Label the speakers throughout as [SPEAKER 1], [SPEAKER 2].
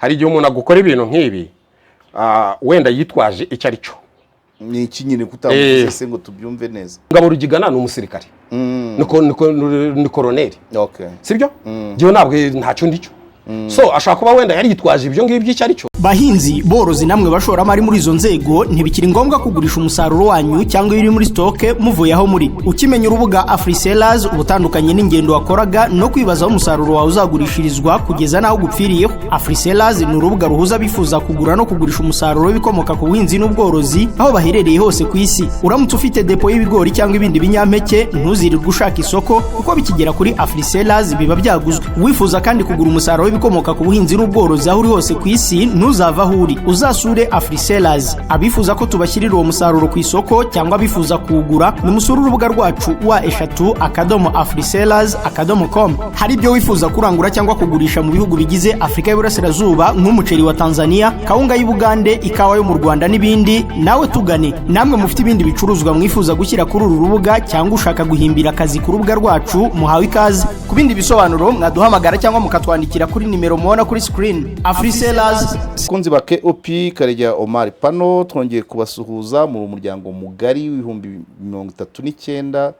[SPEAKER 1] hari igihe umuntu agukora ibintu nk'ibi wenda yitwaje icyo ari cyo
[SPEAKER 2] ni iki nyine kutavuze se ngo tubyumve neza.
[SPEAKER 1] Ngabo Rugigana ni umusirikare ni koroneri sibyo gihe ntabwo ntacyo ndicyo so ashaka kuba wenda yari yitwaje ibyo ngibyo icyo ari cyo.
[SPEAKER 3] Bahinzi borozi namwe bashoramari muri izo nzego ntibikiri ngombwa kugurisha umusaruro wanyu cyangwa ibiri muri stoke muvuye aho muri. Ukimenya urubuga AfriSellers ubutandukanye n'ingendo wakoraga no kwibaza umusaruro wawe uzagurishirizwa kugeza naho gupfiriyeho. AfriSellers ni urubuga ruhuza bifuza kugura no kugurisha umusaruro w'ibikomoka ku buhinzi n'ubworozi aho baherereye hose ku isi. Uramutse ufite depo y'ibigori cyangwa ibindi binyampeke ntuzirirwe ushaka isoko kuko bikigera kuri AfriSellers biba byaguzwe. Wifuza kandi kugura umusaruro w'ibikomoka ku buhinzi n'ubworozi aho uri hose ku isi uzava huri uzasure AfriSellers. Abifuza ko tubashyirira uwo musaruro ku isoko cyangwa bifuza kuwugura nimusure urubuga rwacu wa eshatu @AfriSellers.com. Hari ibyo wifuza kurangura cyangwa kugurisha mu bihugu bigize Afrika y'Iburasirazuba nk'umuceri wa Tanzania, kawunga y'Ubugande, ikawa yo mu Rwanda n'ibindi, nawe tugane. Namwe mufite ibindi bicuruzwa mwifuza gushyira kuri uru rubuga cyangwa ushaka guhimbira akazi ku rubuga rwacu muhawe ikaze. Ku bindi bisobanuro mwaduhamagara cyangwa mukatwandikira kuri nimero mubona kuri screen. AfriSellers.
[SPEAKER 2] Kunzi ba KOP Karegeya Omar Pano twongeye kubasuhuza mu muryango mugari w'ibihumbi 39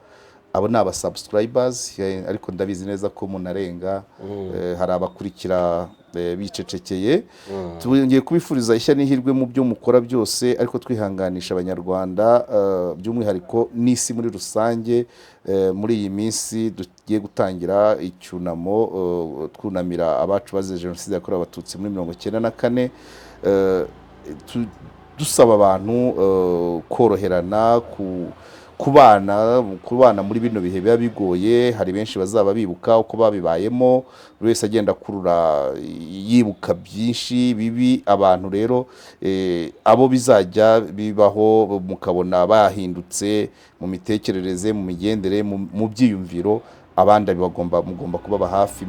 [SPEAKER 2] abo ni aba subscribers ariko ndabizi neza ko munarenga hari abakurikira bicecekeye. Twongeye kubifuriza ishya n'ihirwe mu byo mukora byose ariko twihanganisha abanyarwanda by'umwihariko n'isi muri rusange muri iyi minsi tugiye gutangira icyunamo twunamira abacu bazize jenoside yakorewe abatutsi muri 1994. Dusaba abantu koroherana kubana muri bino bihe biba bigoye. Hari benshi bazaba bibuka uko babibayemo, buri wese agenda kurura yibuka byinshi bibi. Abantu rero abo bizajya bibaho mukabona bahindutse mu mitekerereze, mu migendere, mu byiyumviro, abandi mugomba kubaba hafi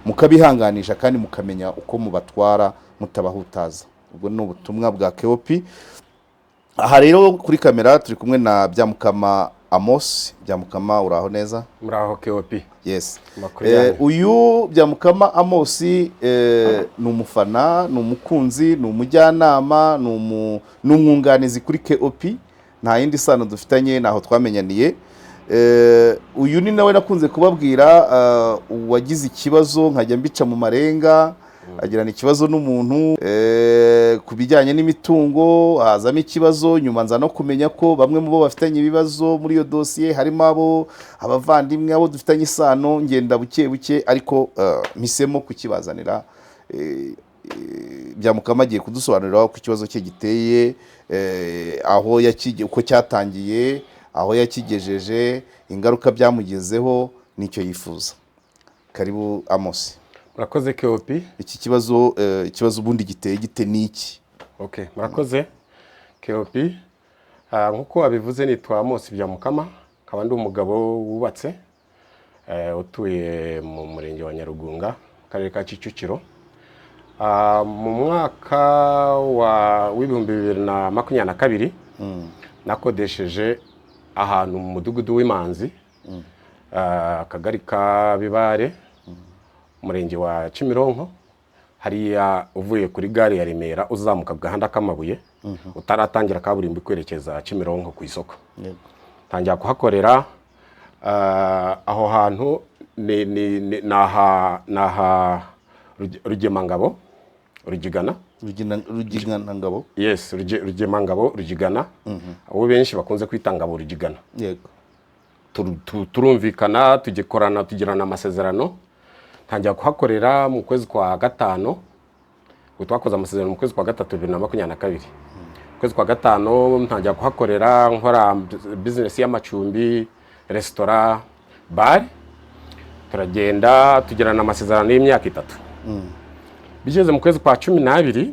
[SPEAKER 2] mukabihanganisha kandi mukamenya uko mubatwara mutabahutaza. Ubwo ni ubutumwa bwa KOP. Aha rero kuri kamera turi kumwe na Byamukama Amos. Byamukama uraho neza?
[SPEAKER 1] Muraho KOP.
[SPEAKER 2] Yes. Uyu Byamukama Amos ni umufana, ni umukunzi, ni umujyanama, ni umwunganizi kuri KOP. Nta yindi sano dufitanye, naho twamenyaniye. Uyu ni nawe nakunze kubabwira wagize ikibazo nkajya mbica mu marenga, agirana ikibazo n'umuntu kubijyanye n'imitungo, hazamo ikibazo, nyuma nza no kumenya ko bamwe mu bo bafitanye ibibazo muri iyo dosiye harimo abavandimwe abo dufitanye isano. Ngenda buke buke ariko mpisemo kukibazanira. Byamukama agiye kudusobanurira uko ikibazo cye giteye, aho uko cyatangiye, aho yakigejeje, ingaruka byamugezeho n'icyo yifuza. Karibu Amos.
[SPEAKER 1] Murakoze KOP.
[SPEAKER 2] Iki kibazo ubundi giteye gite niki?
[SPEAKER 1] Okay, murakoze KOP. Nkuko abivuze nitwa Amos Byamukama, kaba ndi umugabo wubatse utuye mu murenge wa Nyarugunga, karere ka Kicukiro. Mu mwaka wa 2022 nakodesheje ahantu mu mudugudu w'Imanzi, akagari ka Bibare, umurenge wa Kimironko, hariya uvuye kuri gare ya Remera uzamuka gahanda k'amabuye utaratangira kaburimbo kwerekeza Kimironko ku isoko. Tangira kuhakorera aho hantu naha Rugemangabo Rugigana.
[SPEAKER 2] Ngabo.
[SPEAKER 1] Yes, Rugemangabo Rugigana. Abo benshi bakunze kwita Ngabo Rugigana.
[SPEAKER 2] Yego.
[SPEAKER 1] Turumvikana, tugikorana, tugirana amasezerano. Tangira kuhakorera mu kwezi kwa gatano. Twakoze amasezerano mu kwezi kwa gatatu 2022. Kwezi kwa gatano ntangira kuhakorera nkora business y'amacumbi, restaurant, bar. Turagenda tugirana amasezerano y'imyaka 3. Bigeze mu kwezi kwa 12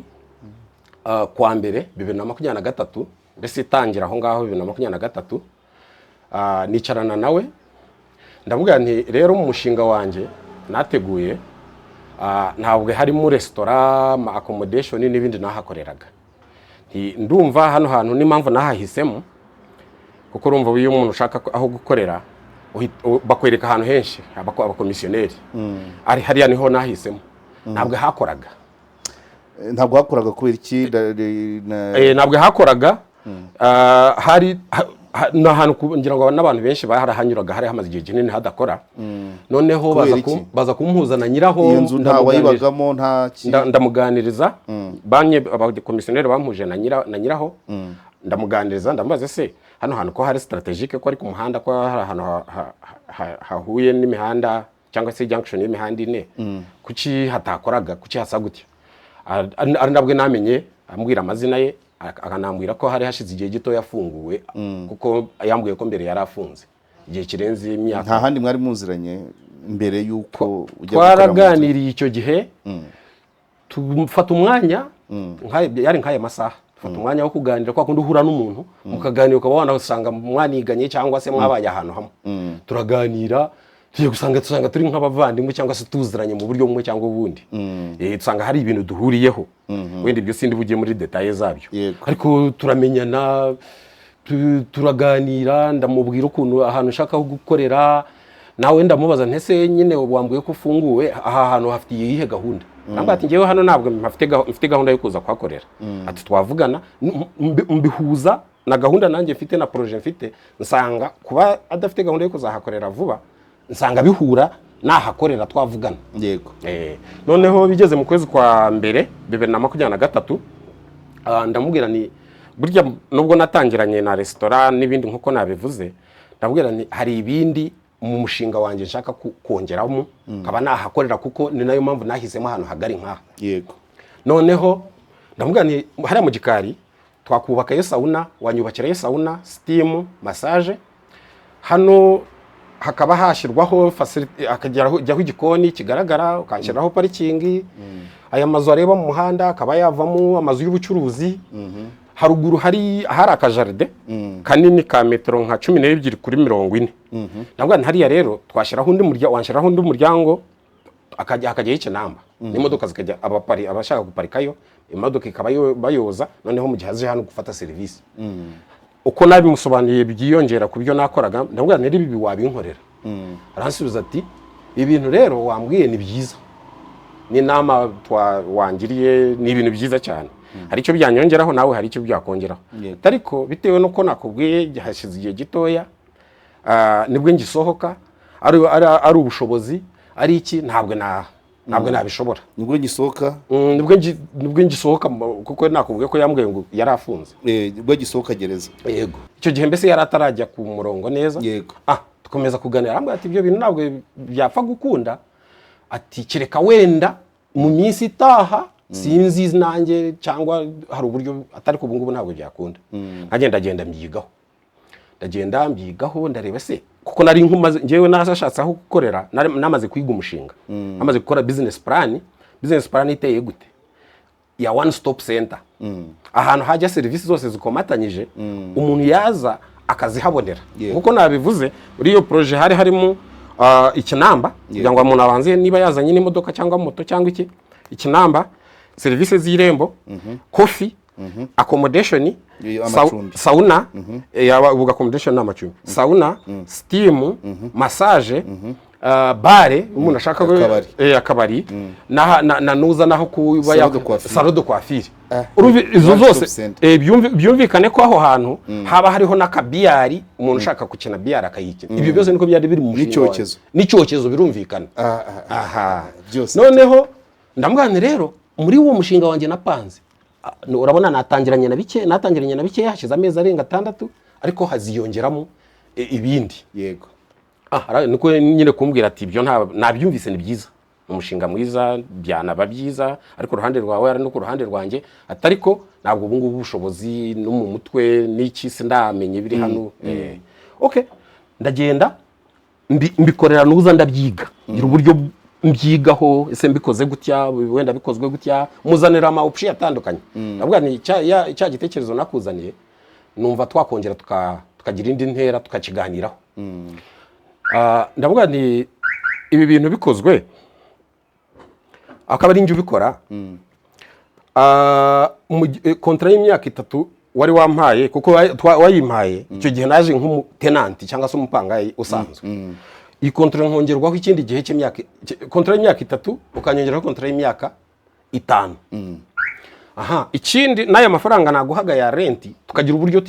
[SPEAKER 1] kwa mbere 2023, mbese itangira aho ngaho 2023, nicarana nawe ndavuga nti rero mu mushinga wanje nateguye ntabwo harimo restaurant, accommodation n'ibindi nahakoreraga. Ndumva hano hantu n'impamvu nahahisemo kuko urumva uyu umuntu ushaka aho gukorera bakwereka ahantu henshi abakomisiyoneri ari hariya niho nahisemo, ntabwo hakoraga.
[SPEAKER 2] ntabwo hakoraga kubera iki
[SPEAKER 1] ntabwo hakoraga hari n'ahantu ngira ngo n'abantu benshi barahanyuraga hari hamaze igihe kinini hadakora noneho baza kumuhuza na nyiraho
[SPEAKER 2] iyo nzu nta wayibagamo
[SPEAKER 1] ndamuganiriza abakomisiyoneri bampuje na nyiraho ndamuganiriza ndamubaza se hano hantu ko hari strategique ko ari ku muhanda ko hari ahantu hahuye n'imihanda cyangwa se junction y'imihanda ine kuki hatakoraga kuki hasa gutya ari nabwo namenye ambwira amazina ye akanambwira ko hari hashize igihe gito yafunguwe kuko yambwiye ko mbere yari afunze igihe kirenze imyaka.
[SPEAKER 2] Nta handi mwari muziranye mbere yuko
[SPEAKER 1] twaraganiriye icyo gihe tufata umwanya yari nk'aya masaha tufata umwanya wo kuganira kwa kundi uhura n'umuntu mukaganira ukaba wanasanga mwaniganye cyangwa se mwabaye ahantu hamwe turaganira tugiye gusanga turi nk'abavandimwe cyangwa se tuziranye mu buryo bumwe cyangwa ubundi dusanga hari ibintu duhuriyeho wenda ibyo sindi bugiye muri detaye zabyo ariko turamenyana turaganira ndamubwira ukuntu ahantu nshaka gukorera nawe ndamubaza ntese nyine wambwiye ko ufunguwe aha hantu hafitiye iyihe gahunda namba ati ngewe hano ntabwo mfite gahunda yo kuza kuhakorera ati twavugana mbihuza na gahunda nanjye mfite na projet mfite nsanga kuba adafite gahunda yo kuzahakorera vuba nsanga bihura nahakorera twavugana
[SPEAKER 2] yego
[SPEAKER 1] noneho bigeze mu kwezi kwa mbere 2023 ndamubwira ni burya nubwo natangiranye na restaurant n'ibindi nkuko nabivuze ndabwira ni hari ibindi mu mushinga wanjye nshaka kongeramo kaba nahakorera kuko ni nayo mpamvu nahisemo ahantu hagari nkaha
[SPEAKER 2] yego
[SPEAKER 1] noneho ndamubwira ni hari mu gikari twakubaka yo sauna wanyubakira yo sauna steam massage hano hakaba hashyirwaho hakajyaho igikoni kigaragara ukanshyiraho parikingi aya mazu areba mu muhanda akaba yavamo amazu y'ubucuruzi haruguru hari akajaride kanini ka metero nka 12 kuri 40 nabwo hariya rero twashyiraho undi muryango akajya ikinamba n'imodoka zikajya abashaka guparikayo imodoka ikaba bayoza noneho mu gihe aje hano gufata service uko nabimusobanuriye byiyongera ku byo nakoraga ndabwira nari bibi wabinkorera aransubiza ati ibintu rero wambwiye ni byiza ni nama wangiriye ni ibintu byiza cyane hari icyo byanyongeraho nawe hari icyo byakongeraho ariko bitewe nuko nakubwiye hashize igihe gitoya nibwo ngisohoka ari ubushobozi ari iki ntabwo nabishobora nibwo ngisohoka kuko nakubwiye ko yambwiye ngo yari afunze
[SPEAKER 2] nibwo gisohoka gereza
[SPEAKER 1] yego icyo gihe mbese yari atarajya ku murongo neza
[SPEAKER 2] yego
[SPEAKER 1] tukomeza kuganira arambwira ati ibyo bintu ntabwo byapfa gukunda ati kereka wenda mu minsi itaha sinzi nanjye cyangwa hari uburyo atari ku bungubu ntabwo byakunda ndagenda mbyigaho ndareba se kuko nari nkumaze ngewe nashatse aho gukorera namaze kwiga umushinga namaze gukora business plan iteye gute ya one stop center ahantu hajya serivisi zose zikomatanyije umuntu yaza akazihabonera kuko nabivuze muri iyo projet harimo ikinamba kugira ngo umuntu abanze niba yazanye n'imodoka cyangwa moto cyangwa ikinamba serivisi z'irembo coffee accommodation sauna yabuga accommodation n'amacumbi sauna steam massage bare umuntu ashaka akabari na nuza naho kuba salon de coiffure izo zose byumvikane ko aho hantu haba hariho n'akabiyari umuntu ushaka gukina biyari akayikina ibyo byose niko byari biri mu n'icyokezo birumvikana noneho ndamugane rero muri uwo mushinga wanjye napanze urabona natangiranye na bike hashize amezi arenga 6 ariko haziyongeramo ibindi
[SPEAKER 2] yego
[SPEAKER 1] niko nyine kumbwira ati ibyo nabyumvise ni byiza umushinga mwiza byanaba byiza ariko uruhande rwawe ari no ku ruhande rwanjye atariko ntabwo ubu ngubu ubushobozi no mu mutwe n'iki se ndamenye biri hano okay ndagenda mbikorera nuza ndabyiga ngira uburyo mbyigaho ese mbikoze gutya wenda bikozwe gutya muzanira ama option atandukanye nabwo ni cya gitekerezo nakuzaniye numva twakongera tukagira indi ntera tukakiganiraho ndavuga ni ibi bintu bikozwe akaba ari njye ubikora kontra y'imyaka 3 wari wampaye kuko wayimpaye icyo gihe naje nk'umutenanti cyangwa se umupangayi usanzwe iyi kontra nkongerwaho ikindi gihe cy'imyaka kontra y'imyaka 3 ukanyongeraho kontra y'imyaka 5 aha ikindi n'aya mafaranga naguhaga ya renti tukagira uburyo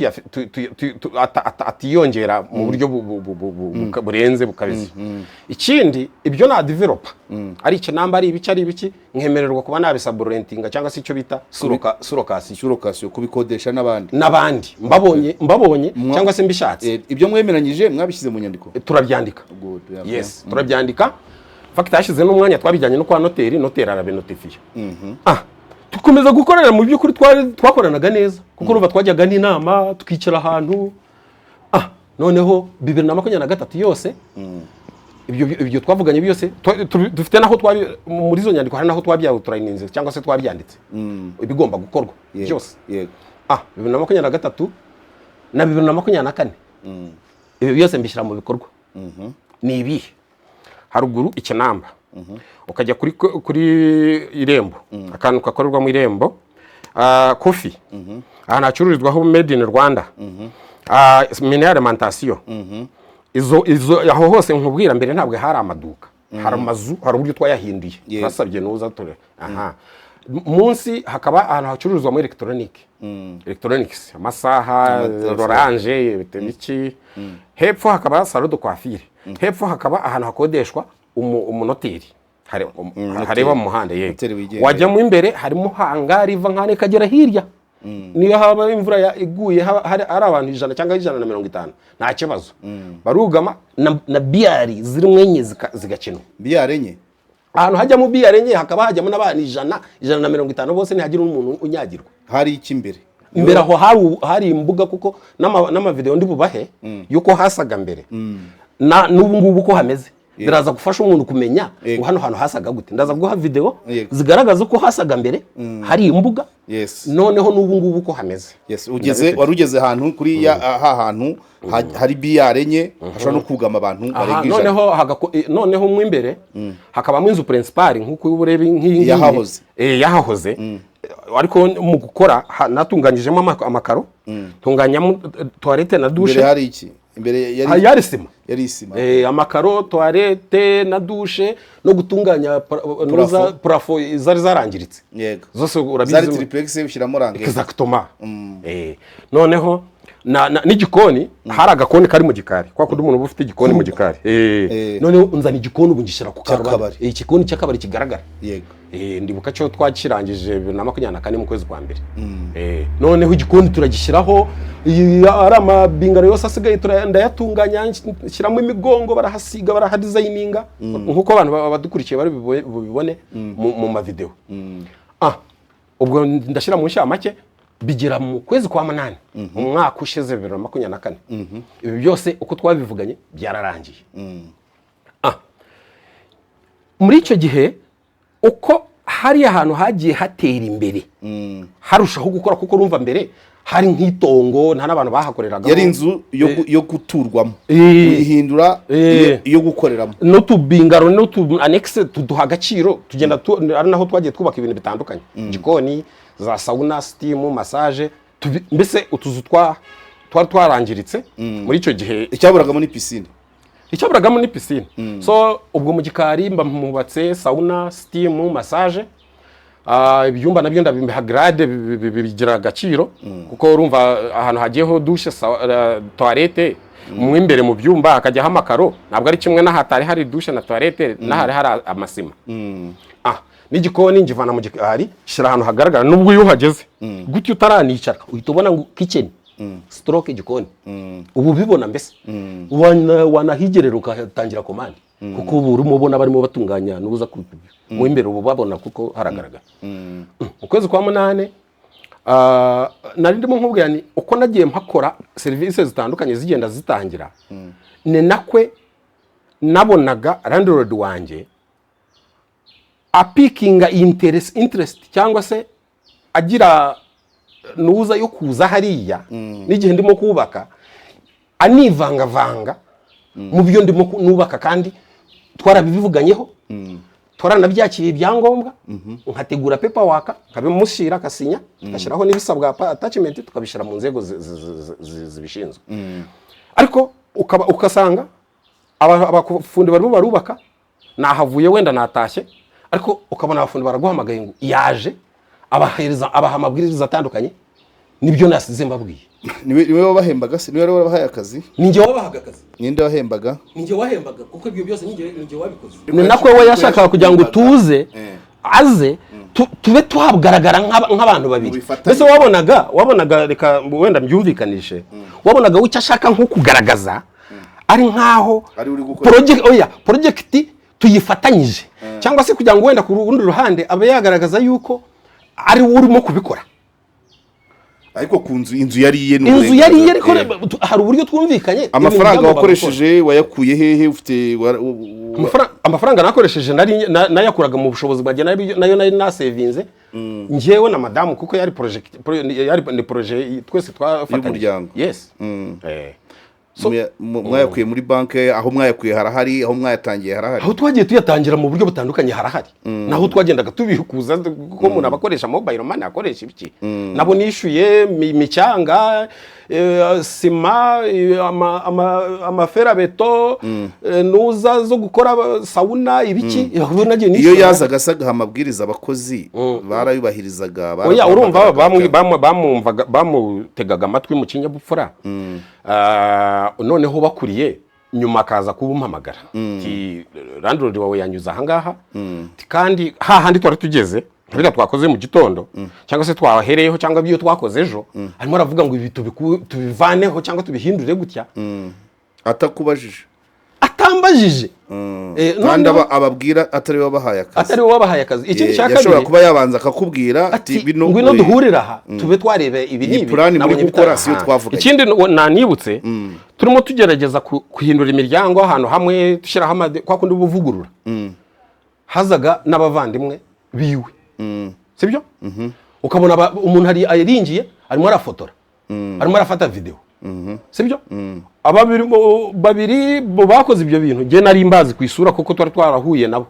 [SPEAKER 1] atiyongera mu buryo burenze bukabije. Ikindi ibyo na developer ari ikinamba ari ibiki nkemererwa kuba nabisaburentinga cyangwa se icyo bita surokasiyo
[SPEAKER 2] kubikodesha
[SPEAKER 1] n'abandi mbabonye cyangwa se mbishatse.
[SPEAKER 2] Ibyo mwemeranyije mwabishyize mu nyandiko
[SPEAKER 1] turabyandika. Yes, turabyandika. Fakita yashize n'umwanya twabijyanye no kwa noteri arabinotifiye. Tukomeza gukorera mu by'ukuri twakoranaga neza kuko ruva twajyaga n'inama tukicara ahantu. Noneho 2023 yose ibyo twavuganye byose dufite naho muri zo nyandiko hari naho twabyawuturayininze cyangwa se twabyanditse ibigomba gukorwa byose. 2023 na 2024 ibi byose mbishyira mu bikorwa. Ni ibihe haruguru ikinamba ukajya kuri irembo akantu kakorerwa mu irembo kofi ahantu hacururizwaho made in Rwanda mine alimentation izo aho hose nkubwira mbere ntabwo hari amaduka hari amazu hari uburyo twayahinduye basabye nuza tore munsi hakaba ahantu hacururizwa mu electronics amasaha orange bitebiki hepfo hakaba salon de coiffure hepfo hakaba ahantu hakodeshwa umunoteri hareba mu muhanda wajya mu imbere harimo hangari iva nkane kagera hirya niyo haba imvura iguye hari abantu 100 cyangwa 150 nta kibazo barugama na biyari ziri mwenye zigakinwa
[SPEAKER 2] biyari enye
[SPEAKER 1] ahantu hajya mu biyari enye hakaba hajyamo n'abantu 150 bose ntihagira umuntu unyagirwa.
[SPEAKER 2] Hari iki
[SPEAKER 1] imbere aho hari imbuga kuko n'ama video ndi bubahe yuko hasaga mbere n'ubu ngubu ko hameze biraza gufasha umuntu kumenya hano hantu hasaga gute. Ndaza guha video zigaragaza ko hasaga mbere hari imbuga noneho n'ubu ngubu ko hameze.
[SPEAKER 2] Warugeze ahantu kuri hantu hari biyare enye hashobora no kugama abantu baregije
[SPEAKER 1] noneho mu imbere hakabamo inzu principal nkuko urebe nk'iyi yahahoze ariko mu gukora natunganyijemo amakaro tunganyamo toilette na douche.
[SPEAKER 2] Hari iki imbere
[SPEAKER 1] yari sima
[SPEAKER 2] amakaro
[SPEAKER 1] toilette na douche no gutunganya parafo zari zarangiritse zose urabizi
[SPEAKER 2] zari triplex bishyiramo range
[SPEAKER 1] exactement. Noneho n'igikoni hari agakoni kari mu gikari kwa kundi umuntu ufite igikoni mu gikari noneho unzana igikoni ubu ngishyira ku karubanda igikoni cy'akabari kigaragara. Ndibuka cyo twakirangije 2024 mu kwezi kwa mbere. Noneho igikoni turagishyiraho ari amabingaro yose asigaye ndayatunganya shyiramo imigongo barahasiga barahadesigninga nkuko abantu badukurikiye bari bubibone mu ma video. Ubwo ndashyira mu nsha make bigera mu kwezi kwa 8 mu mwaka ushize 2024 ibi byose uko twabivuganye byararangiye. Muri icyo gihe uko hari ahantu hagiye hatera imbere harushaho gukora kuko urumva mbere hari nk'itongo nta nabantu bahakoreraga
[SPEAKER 2] yari inzu yo guturwamo ihindura yo gukoreramo
[SPEAKER 1] no tubingaro no tu annexe tuduha agaciro tugenda ari naho twagiye twubaka ibintu bitandukanye gikoni za sauna steam massage mbese utuzu twarangiritse muri icyo gihe
[SPEAKER 2] icyaburagamo ni piscine
[SPEAKER 1] so ubwo mu gikari mba mubatse sauna steam massage ibyumba nabyo ndabimbeha grade bigira agaciro kuko urumva ahantu hagiyeho douche toilette mu imbere mu byumba akajya amakaro ntabwo ari kimwe n'ahatari hari douche na toilette n'ahari hari amasima. N'igikoni ngivana mu gikari shira ahantu hagaragara nubwo iyo uhageze gutyo utaranicara uhita ubona ngo kitchen stroke igikoni ubu bibona mbese wanahigerera ukatangira komande kuko ubu urimo ubona barimo batunganya nubuza mu imbere ubu babona kuko haragaragara. Mu kwezi kwa 8 nari ndimo nkubwira ni uko nagiye mpakora services zitandukanye zigenda zitangira ne nakwe nabonaga landlord wanje apikinga interest cyangwa se agira nuza yo kuza hariya n'igihe ndimo kubaka anivangavanga mu byo ndimo nubaka kandi twarabivuganyeho twaranabyakiriye ibyangombwa nkategura paperwork nkabimushyira akasinya gashyiraho n'ibisabwa attachment tukabishyira mu nzego zibishinzwe. Ariko ukasanga abafundi barimo barubaka nahavuye wenda natashye ariko ukabona abafundi baraguhamagaye ngo yaje abaha amabwiriza atandukanye, nibyo nasize mbabwiye.
[SPEAKER 2] niwe wabahembaga se, niwe wabahaye akazi?
[SPEAKER 1] Ninjye wabahaga akazi.
[SPEAKER 2] Ninde wahembaga?
[SPEAKER 1] Ninjye wahembaga, kuko ibyo byose ninjye wabikoze. Ni nako we yashakaga kugira ngo tuze aze tube tuhagaragara nk'abantu babiri. Mbese wabonaga reka wenda mbyumvikanishe, wabonaga icyo ashaka nko kugaragaza ari nkaho project tuyifatanyije, cyangwa se kugira ngo wenda ku rundi ruhande abe yagaragaza yuko ari urimo kubikora.
[SPEAKER 2] Ariko ku inzu yariye
[SPEAKER 1] ariko hari uburyo twumvikanye.
[SPEAKER 2] Amafaranga wakoresheje wayakuye hehe? Ufite
[SPEAKER 1] amafaranga nakoresheje nayakuraga mu bushobozi bwanjye, nayo nari nasevinze njyewe na madamu, kuko yari projet twese twafatanyije. Yes.
[SPEAKER 2] Mwayakuye muri banke, aho mwayakuye harahari, aho mwayatangiye harahari?
[SPEAKER 1] Aho twagiye tuyatangira mu buryo butandukanye harahari, naho twagendaga tubikuza kuko umuntu abakoresha mobile money akoresha ibiki. Nabo nishuye micanga, sima, amaferabeto, nuza zo gukora sauna ibiki.
[SPEAKER 2] Iyo yazaga asaga amabwiriza abakozi barayubahirizaga?
[SPEAKER 1] Oya, urumva bamutegaga amatwi mu kinyabupfura. Noneho bakuriye nyuma akaza kubumpamagara ti landlord wawe yanyuza ahangaha, kandi hahandi twari tugeze reka twakoze mu gitondo cyangwa se twahereyeho cyangwa byo twakoze ejo, arimo aravuga ngo ibi tubivaneho cyangwa tubihindure gutya.
[SPEAKER 2] Atakubajije?
[SPEAKER 1] Atambajije.
[SPEAKER 2] Kandi ababwira atari
[SPEAKER 1] wabahaye akazi. Ikindi cyaka
[SPEAKER 2] yashobora kuba yabanza akakubwira ati
[SPEAKER 1] ngwino duhurira aha tube twarebe ibi nibi
[SPEAKER 2] nabonye gukora siyo twavuga.
[SPEAKER 1] Ikindi nanibutse, turimo tugerageza kuhindura imiryango ahantu hamwe dushyiraho kwa kundi buvugurura. Hazaga n'abavandimwe biwe, sibyo? Ukabona umuntu hari ayiringiye arimo arafotora, arimo arafata video, sibyo? Babiri bakoze ibyo bintu nge nari mbazi ku isura kuko twari twarahuye nabo.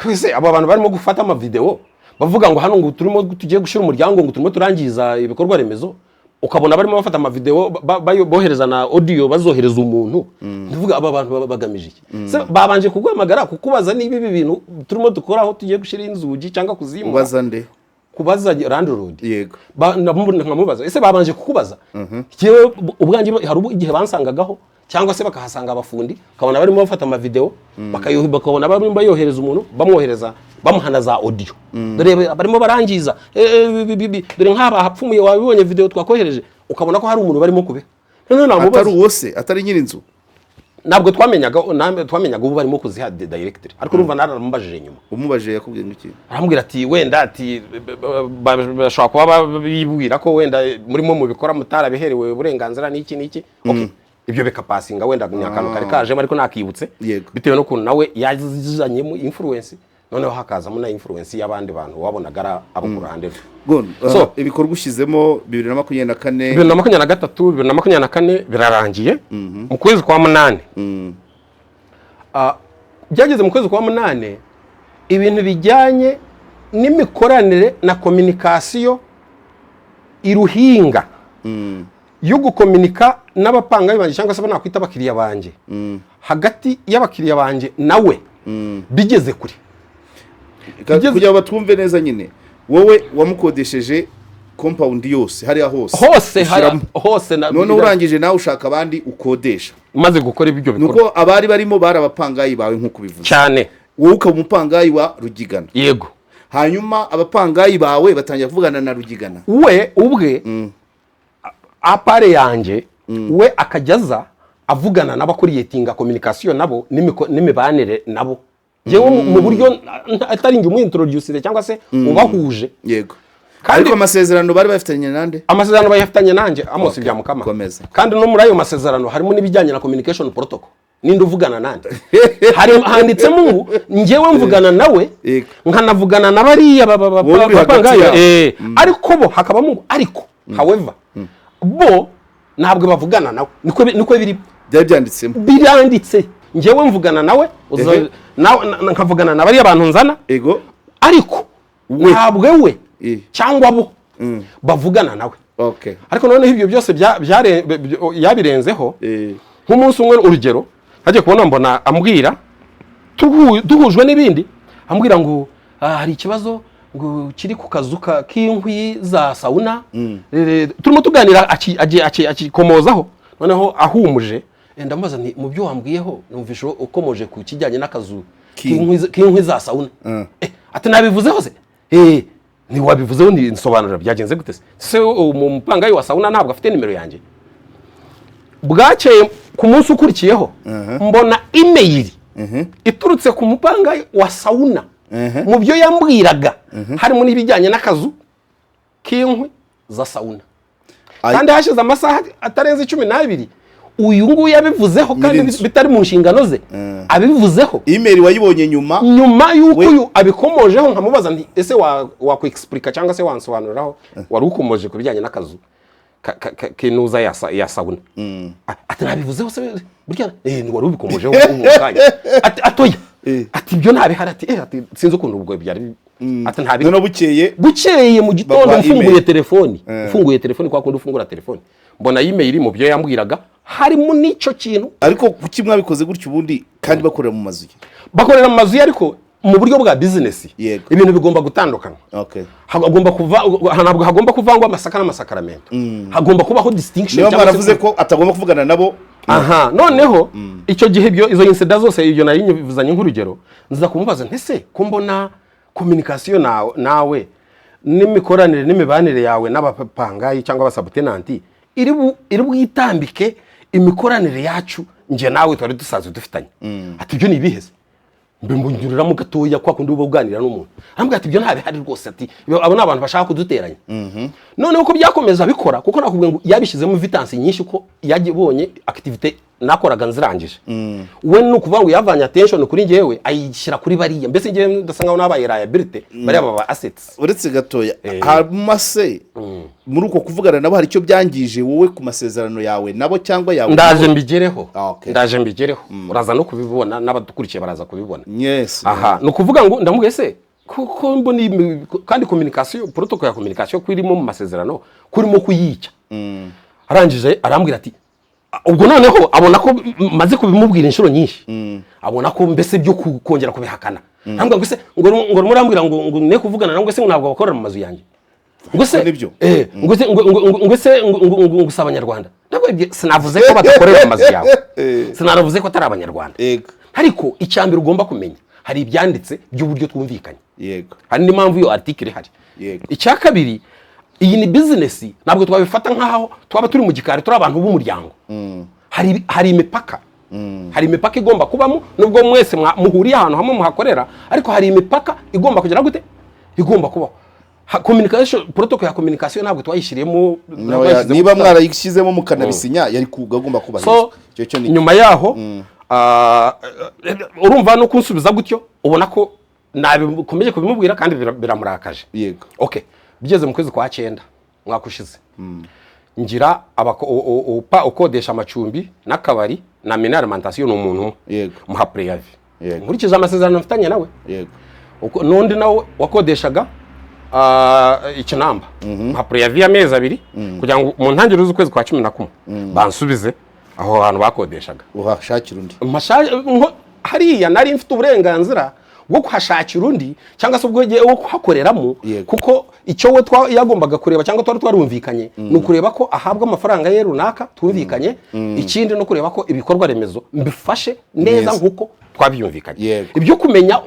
[SPEAKER 1] Kwese aba bantu barimo gufata ama video bavuga ngo hano ngo turimo tugiye gushira umuryango ngo turimo turangiza ibikorwa remezo, ukabona barimo bafata ama video bohereza na audio bazohereza umuntu. Ndavuga aba bantu bagamije iki? Babanje kuguhamagara kukubaza niba ibi bintu turimo dukora aho tugiye gushira inzugi cyangwa kuzimura.
[SPEAKER 2] Ubaza nde?
[SPEAKER 1] Kubaza landlord.
[SPEAKER 2] Yego.
[SPEAKER 1] Nkamubaza ese babanje kukubaza? Kiyo ubwanjye hari igihe bansangagaho cyangwa se bakahasanga abafundi, ukabona barimo bafata ama video bakabona barimo bayohereza umuntu, bamwohereza bamuhana za audio. Dore barimo barangiza dore nk'aba hapfumuye wabibonye video twakohereje, ukabona ko hari umuntu barimo kube.
[SPEAKER 2] Atari wose, atari nyiri inzu.
[SPEAKER 1] Ntabwo twamenyaga ubu barimo kuziha director, ariko urumva naramubajije nyuma.
[SPEAKER 2] Umubajije yakubwiye ngo iki?
[SPEAKER 1] Arambwira ati wenda ati bashobora kuba bibwira ko wenda murimo mubikora mutarabiherewe uburenganzira n'iki. Okay, ibyo bikapasinga wenda nyakantu kare kaje ariko nakibutse bitewe no kuntu nawe yazanyemo influence, noneho hakazamo na influence y'abandi bantu wabonaga abo ku ruhande.
[SPEAKER 2] So ibikorwa ushizemo 2024
[SPEAKER 1] 2023 birarangiye mu kwezi kwa 8. Byageze mu kwezi kwa 8 ibintu bijyanye n'imikoranire na communication iruhinga yo gukomunika n'abapanga banje cyangwa se banakwita abakiriya banje, hagati y'abakiriya banje nawe bigeze kuri
[SPEAKER 2] kugira batumve neza nyine. Wowe wamukodesheje compound yose hariya hose none urangije nawe ushaka abandi ukodesha
[SPEAKER 1] umaze gukora ibyo bikorwa,
[SPEAKER 2] nuko abari barimo barabapangayi bawe nkuko bivuze
[SPEAKER 1] cyane.
[SPEAKER 2] Wowe ukaba umupangayi wa Rugigana.
[SPEAKER 1] Yego.
[SPEAKER 2] Hanyuma abapangayi bawe batangira kuvugana na Rugigana.
[SPEAKER 1] We ubwe apare yanjye we akajyaza avugana n'abakuriyetinga communication nabo n'imibanire nabo. Yewe mu buryo atari ngi umuintroduce cyangwa se ubahuje.
[SPEAKER 2] Yego. Ariko amasezerano bari bafitanye nande?
[SPEAKER 1] Amasezerano bayafitanye nanjye Amos bya Mukama. Kandi no muri ayo masezerano harimo n'ibijyanye na communication protocol. Ninde uvugana nande? Hari handitsemo ngo ngewe mvugana nawe nkanavugana nabariya bapangaye. Ariko bo hakabamo ariko however bo ntabwo bavugana nawe. Niko biri
[SPEAKER 2] byanditsemo.
[SPEAKER 1] Biranditse ngewe mvugana nawe nkavugana nabari abantu nzana.
[SPEAKER 2] Ego.
[SPEAKER 1] Ariko ntabwo we cyangwa bo bavugana nawe.
[SPEAKER 2] Okay.
[SPEAKER 1] Ariko noneho ibyo byose yabirenzeho nk'umunsi umwe urugero hagiye kubona mbona ambwira duhujwe n'ibindi ambwira ngo hari ikibazo ngo kiri ku kazuka k'inkwi za sauna turimo tuganira akikomozaho noneho ahumuje ndamubaza nti mu byo wambwiyeho numvisho ukomoje ku kijyanye n'akazu k'inkwi za sauna ati nabivuzeho se ni wabivuzeho ni nsobanura byagenze gute se umupangayi wa sauna ntabwo afite nimero yanjye bwakeye ku munsi ukurikiyeho mbona email iturutse ku mupangayi wa sauna mu byo yambwiraga harimo n'ibijyanye n'akazu k'inkwi za sauna kandi hashize amasaha atarenze 12 uyu nguyu yabivuzeho kandi bitari mu nshingano ze abivuzeho
[SPEAKER 2] email wayibonye nyuma
[SPEAKER 1] yuko uyu abikomojeho nkamubaza nti ese wakwiexplica cyangwa se wansobanuriraho wari ukomoje ku bijyanye n'akazu kinuza ya sauna ati nabivuzeho se burya ni wari ubikomojeho umukanya atoya ati byo ntabihari ati sinzi ukuntu ubwo byari ati ntabi
[SPEAKER 2] no bukeye
[SPEAKER 1] mu gitondo mfunguye telefoni kwa kundi ufungura telefoni mbona email mu byo yambwiraga harimo nico kintu
[SPEAKER 2] ariko kuki mwabikoze gutyo ubundi kandi bakorera mu mazu
[SPEAKER 1] ariko mu buryo bwa business ibintu bigomba gutandukana ntabwo hagomba kuvangwa amasaka n'amasakaramentu hagomba kubaho distinction
[SPEAKER 2] niba mwaravuze ko atagomba kuvugana nabo
[SPEAKER 1] noneho icyo gihe izo insida zose ibyo nari nyivuzanye nk'urugero nza kumubaza ntese ko mbona communication nawe n'imikoranire n'imibanire yawe n'abapangayi cyangwa abasabutenanti iri bwitambike imikoranire yacu nje nawe twari dusanzwe dufitanye ati ibyo ni ibiheze mbimbunyuriramo gatoya kwa kundi uba uganira n'umuntu arambwira ati ibyo ntabihari rwose ati abo ni abantu bashaka kuduteranya noneho ko byakomeza bikora kuko nakubwiye ngo yabishizemo vitansi nyinshi ko yagibonye activity nakoraga nzirangije we nukuvuga ngo yavanye attention kuri ngewe ayishyira kuri bariya mbese ngewe ndasanga nabaye liability bariya baba assets
[SPEAKER 2] uretse gatoya hamase muri uko kuvugana nabo hari icyo byangije wowe ku masezerano yawe nabo cyangwa yawe
[SPEAKER 1] ndaje mbigereho uraza no kubibona n'abadukurikiye baraza kubibona nukuvuga ngo ndamubwiye se kuko mboni kandi communication protocol ya communication kwirimo mu masezerano kurimo kuyica arangije arambwira ati ubwo noneho abona ko maze kubimubwira inshuro nyinshi abona ko mbese byo kongera kubihakana ntabwo ngo se ngo murambwira ngo ne kuvugana nangwe se ntabwo bakorera mu mazu yanjye ngo se ngo se ngo gusaba abanyarwanda ntabwo sinavuze ko badakorera mu mazu yawe sinavuze ko atari abanyarwanda ariko icyambere ugomba kumenya hari ibyanditse by'uburyo twumvikanye hari n'impamvu iyo article ihari icya kabiri iyi ni business ntabwo twabifata nkaho twaba turi mu gikari turi abantu b'umuryango hari imipaka hari imipaka igomba kubamo nubwo mwese muhuriye ahantu hamwe muhakorera ariko hari imipaka igomba kugira gute igomba kubaho communication protocol ya communication ntabwo twayishiriyemo
[SPEAKER 2] niba mwarayishyizemo mukanabisinya yari kugomba kubahiriza
[SPEAKER 1] cyo nyuma yaho urumva no kunsubiza gutyo ubona ko nabikomeje kubimubwira kandi biramurakaje okay bigeze mu kwezi kwa 9 mwaka ushize ngira ukodesha amacumbi n'akabari na mena alimentation n'umuntu muha preavis nkurikije amasezerano mfitanye nawe n'undi nawe wakodeshaga ikinamba muha preavis amezi 2 kugira ngo mu ntangiriro z'ukwezi kwa 11 bansubize aho hantu bakodeshaga
[SPEAKER 2] uhashakira undi
[SPEAKER 1] hariya nari mfite uburenganzira bwo kuhashakira undi cyangwa se ubwo wo kuhakoreramo kuko icyo we yagombaga kureba cyangwa twari twarumvikanye ni ukureba ko ahabwa amafaranga ye runaka twumvikanye ikindi no kureba ko ibikorwa remezo mbifashe neza nkuko twabyumvikanye ibyo kumenya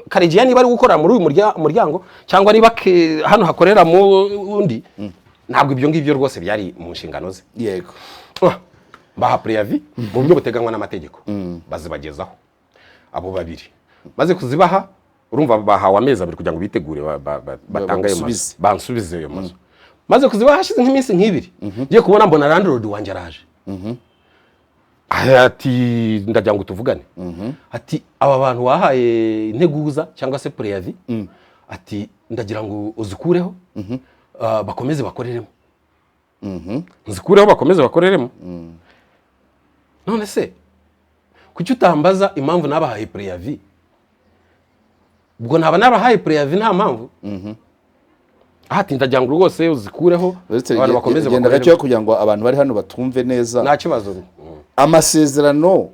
[SPEAKER 1] Karegeya niba ari gukora muri uyu muryango cyangwa niba hano hakoreramo undi ntabwo ibyo ngibyo rwose byari mu nshingano ze baha preavis mu buryo buteganywa n'amategeko bazibagezaho abo babiri maze kuzibaha urumva bahawe amezi 2 kugira ngo bitegure batangaye mazu bansubize ayo mazu maze kuzibaha hashize nk'iminsi nk'ibiri ngiye kubona mbona landlord wanje araje ati ndagira ngo tuvugane ati aba bantu wahaye integuza cyangwa se preavis ati ndagira ngo uzikureho bakomeze bakoreremo nzikureho bakomeze bakoreremo none se kuki utambaza impamvu nabahaye preavis ubwo ntaba nabahaye preavis nta mpamvu ati ndagira ngo rwose uzikureho abantu bakomeze
[SPEAKER 2] bakoreremo kugira ngo abantu bari hano batumve neza
[SPEAKER 1] nta kibazo
[SPEAKER 2] amasezerano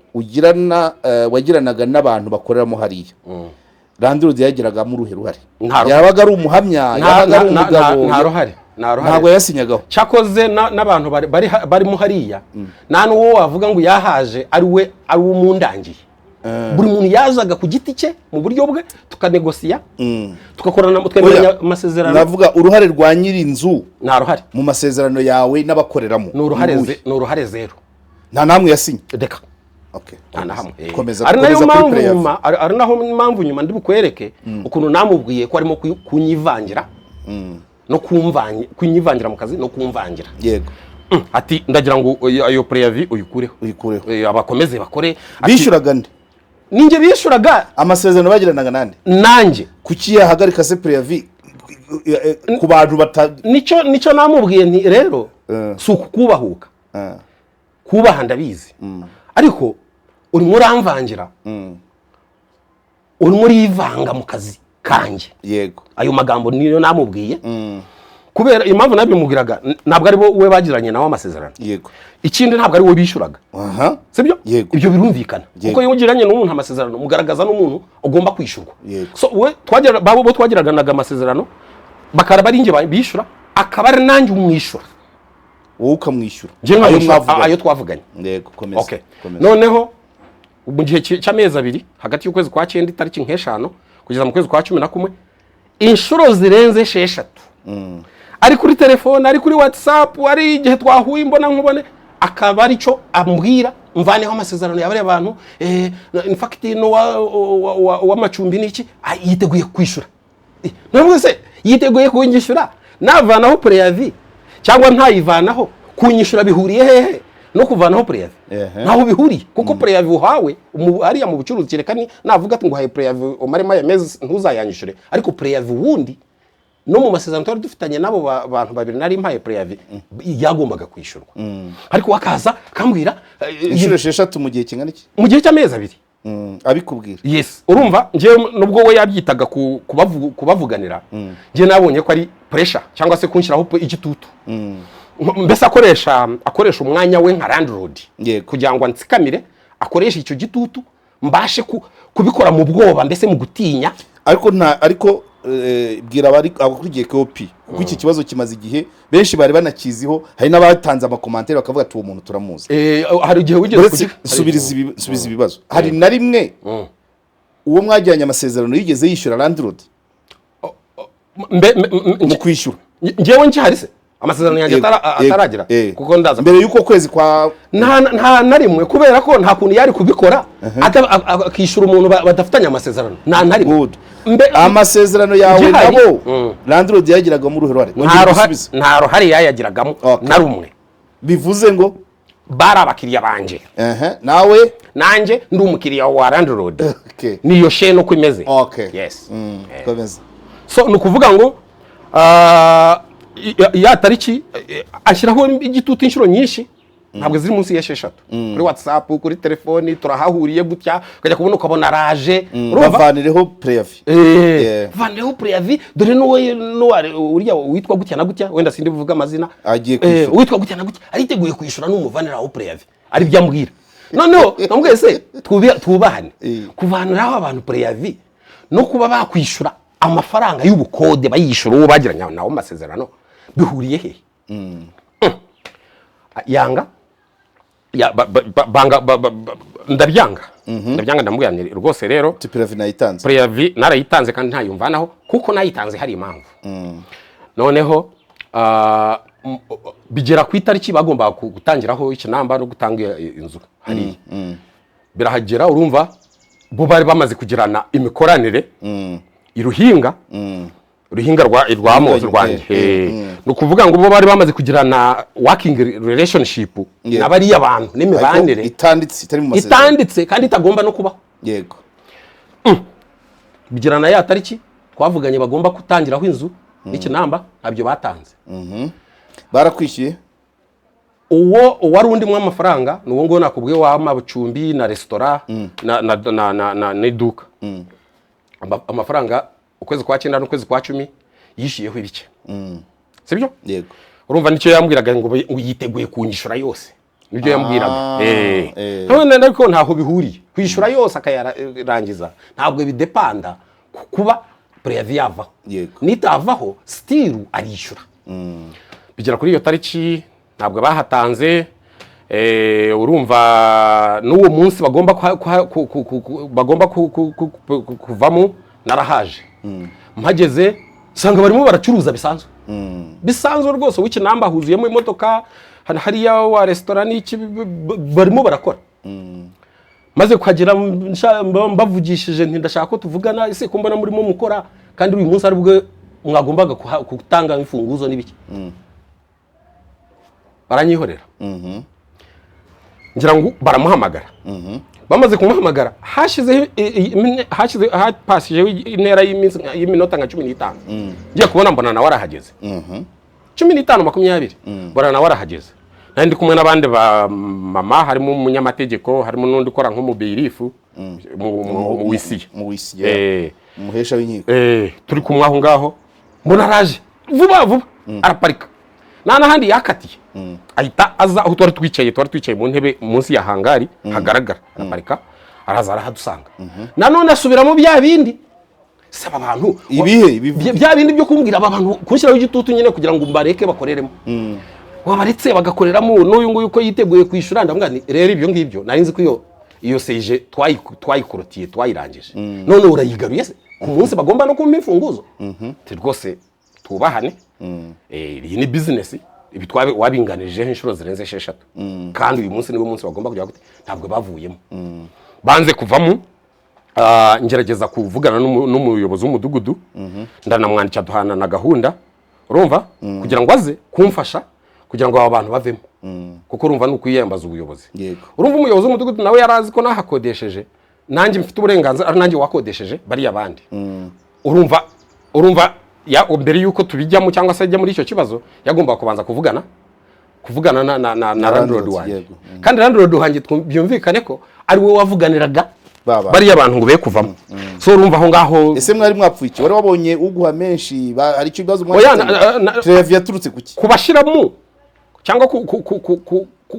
[SPEAKER 2] wagiranaga n'abantu bakoreramo hariya landlord yagiragamo uruhe ruhare
[SPEAKER 1] Nta-
[SPEAKER 2] yabaga ari umuhamya yabaga ari umugabo
[SPEAKER 1] nta ruhare
[SPEAKER 2] ntabwo yasinyagaho
[SPEAKER 1] cyakoze n'abantu barimo hariya nta n'uwo wavuga ngo yahaje ari uwo mundangiye buri muntu yazaga ku giti cye mu buryo bwe tukanegosiya tugakorana twemeranya amasezerano
[SPEAKER 2] navuga uruhare rwa nyiri inzu
[SPEAKER 1] nta ruhare
[SPEAKER 2] mu masezerano yawe n'abakoreramo
[SPEAKER 1] ni uruhare zero
[SPEAKER 2] nta namwe yasinye
[SPEAKER 1] reka
[SPEAKER 2] okay
[SPEAKER 1] nta na hamwe
[SPEAKER 2] ari
[SPEAKER 1] naho mpamvu nyuma ndi bukwereke ukuntu namubwiye ko arimo kunyivangira no kunyivangira mu kazi no kumvangira
[SPEAKER 2] yego
[SPEAKER 1] ati ndagira ngo ayo preavis uyikureho abakomeze bakore
[SPEAKER 2] bishyuraga nde
[SPEAKER 1] ninjye bishyuraga
[SPEAKER 2] amasezerano bagiranaga nande
[SPEAKER 1] nanjye
[SPEAKER 2] kuki yahagarika se preavis ku bantu
[SPEAKER 1] nicyo namubwiye nti rero si ukukubahuka kubaha ndabizi ariko urimo uramvangira urimo urivanga mu kazi kanjye
[SPEAKER 2] yego
[SPEAKER 1] ayo magambo niyo namubwiye kubera impamvu nabimubwiraga ntabwo ari we bagiranye nawe amasezerano
[SPEAKER 2] yego
[SPEAKER 1] ikindi ntabwo ari we bishyuraga sibyo ibyo birumvikana kuko iyo ugiranye n'umuntu amasezerano mugaragaza n'umuntu ugomba kwishyurwa so we bo twagiranaga amasezerano bakaba ari njye bishyura akaba ari nanjye umwishyura
[SPEAKER 2] wowe ukamwishyura
[SPEAKER 1] ayo twavuganye
[SPEAKER 2] yego komeza
[SPEAKER 1] noneho mu gihe cy'amezi abiri hagati y'ukwezi kwa 9 itariki nk'eshanu kugeza mu kwezi kwa 11 inshuro zirenze 6 ari kuri telefone ari kuri WhatsApp ari igihe twahuye imbona nkubone akaba ari cyo ambwira mvaneho amasezerano y'abari abantu in fact no wa macumbi niki yiteguye kwishura ntabwo se yiteguye kunyishyura navanaho preavis cyangwa ntayivanaho kunyishura bihuriye hehe no kuvanaho preavis naho bihuriye kuko preavis uhawe ariya mu bucuruzi kirekani navuga ati ngo haye preavis umarema yameze ntuzayanyishure ariko preavis wundi no mu masezerano twari dufitanye nabo bantu babiri nari mpaye preavis yagombaga kwishurwa ariko wakaza kambwira
[SPEAKER 2] inshuro 6 mu gihe kingana iki
[SPEAKER 1] mu gihe cy'amezi abiri
[SPEAKER 2] abikubwira
[SPEAKER 1] yes urumva nje nubwo we yabyitaga kubavuganira nje nabonye ko ari pressure cyangwa se kunshiraho igitutu mbese akoresha umwanya we nka landlord kugira ngo antsikamire akoresha icyo gitutu mbashe kubikora mu bwoba mbese mu gutinya
[SPEAKER 2] ariko bwira abakurikiye kopi kuko iki kibazo kimaze igihe benshi bari banakiziho hari n'abatanze amakomantere bakavuga ati uwo muntu turamuzi
[SPEAKER 1] hari igihe wigeze
[SPEAKER 2] subiza ibibazo hari na rimwe uwo mwagiranye amasezerano yigeze yishyura landlord mu kwishyura
[SPEAKER 1] ngewe nkihari se amasezerano yanjye ataragira kuko ndaza
[SPEAKER 2] mbere y'uko kwezi kwa
[SPEAKER 1] nta na rimwe kubera ko nta kuntu yari kubikora akishyura umuntu badafitanye amasezerano nta na rimwe
[SPEAKER 2] amasezerano yawe nabo landlord yagiragamo uruhare
[SPEAKER 1] nta ruhare yayagiragamo na rumwe
[SPEAKER 2] bivuze ngo
[SPEAKER 1] bari abakiriya banje
[SPEAKER 2] nawe
[SPEAKER 1] nanjye ndi umukiriya wa landlord niyo sheno ko imeze
[SPEAKER 2] yes
[SPEAKER 1] so nukuvuga ngo ya tariki ashyiraho igitutu inshuro nyinshi ntabwo ziri munsi ya 6 kuri WhatsApp kuri telefoni turahahuriye gutya ukajya kubona ukabona raje
[SPEAKER 2] bavanireho preavis
[SPEAKER 1] vanireho preavis dore uriya witwa gutya na gutya wenda sindi buvuga amazina witwa gutya na gutya ariteguye kwishura n'umuvaniraho preavis ari byambwira noneho nambwiye se twubahane kuvaniraho abantu preavis no kuba bakwishura amafaranga y'ubukode bayishura uwo bagiranye nawo amasezerano bihuriye he yanga ndabyanga ndamubwira rwose rero preavis narayitanze kandi ntayumvanaho kuko nayitanze hari impamvu noneho bigera ku itariki bagomba gutangiraho ikinamba no gutanga inzu hari birahagera urumva bo bari bamaze kugirana imikoranire iruhinga rwa mozo rwanjye no kuvuga ngo bo bari bamaze kugirana working relationship n'abari abantu n'imibanire itanditse kandi itagomba no kubaho
[SPEAKER 2] yego
[SPEAKER 1] bigirana ya tariki twavuganye bagomba kutangiraho inzu n'ikinamba ntabyo batanze
[SPEAKER 2] barakwishyuye
[SPEAKER 1] uwo wari undi mu amafaranga nuwo ngo nakubwiye wa mabucumbi na restaurant na iduka amafaranga ukwezi kwa 9 n'ukwezi kwa 10 yishiyeho ibice sibyo
[SPEAKER 2] yego
[SPEAKER 1] urumva nicyo yambwiraga ngo yiteguye kunyishura yose nibyo yambwiraga none ariko ntaho bihuriye kwishura yose akayarangiza ntabwo bidepanda kuba preavis yavaho
[SPEAKER 2] Yego.
[SPEAKER 1] nitavaho still arishyura bigera kuri iyo tariki ntabwo bahatanze urumva n'uwo munsi bagomba kuvamo narahaje mpageze sanga barimo baracuruza bisanzwe rwose w'ikinamba huzuyemo imodoka hariya wa restaurant n'iki barimo barakora maze kuhagera mbavugishije ndashaka ko tuvugana ese ko mbona murimo mukora kandi uyu munsi aribwo mwagombaga gutanga imfunguzo n'ibiki baranyihorera ngira ngo baramuhamagara bamaze kumuhamagara hapashijeho intera y'iminota nka 15 ngiye kubona mbona nawe arahageze 15-20 mbona nawe arahageze nandi kumwe n'abandi ba mama harimo umunyamategeko harimo n'undi ukora nk'umubirifu mu wisiye
[SPEAKER 2] umuhesha w'inkiko
[SPEAKER 1] turi kumwe aho ngaho mbona araje vuba araparika n'ahandi yakatiye ahita aza aho twari twicaye mu ntebe munsi ya hangari hagaragara araparika araza arahadusanga nanone asubiramo bya bindi saba abantu bya bindi byo kumbwira abantu kunshyiraho igitutu nyine kugira ngo mbareke bakoreremo wabaretse bagakoreramo n'uyu nguyu uko yiteguye kwishura ndamubwira nti rero ibyo ngibyo nari nzi ko iyo seje twayikorotiye twayirangije none urayigaruye se ku munsi bagomba no kumpa imfunguzo rwose tubahane iyi ni business ibi wabinganirijeho inshuro zirenze 6 kandi uyu munsi niwo munsi bagomba kujya gute ntabwo bavuyemo banze kuvamo ngerageza kuvugana n'umuyobozi w'umudugudu ndanamwandikira duhana na gahunda urumva kugira ngo aze kumfasha kugira ngo aba bantu bavemo kuko urumva n'ukwiyambaza ubuyobozi urumva umuyobozi w'umudugudu nawe yarazi ko nahakodesheje nanjye mfite uburenganzira ari nanjye wakodesheje bari abandi urumva ya mbere yuko tubijyamo cyangwa se ajya muri icyo kibazo yagomba kubanza kuvugana na landlord wanjye kandi landlord wanjye byumvikane ko ari we wavuganiraga bari abantu ngo be kuvamo so urumva aho ngaho
[SPEAKER 2] ese mwari mwapfuye iki wari wabonye uguha menshi hari icyo bibazo mwari yaturutse kuki
[SPEAKER 1] kubashiramo cyangwa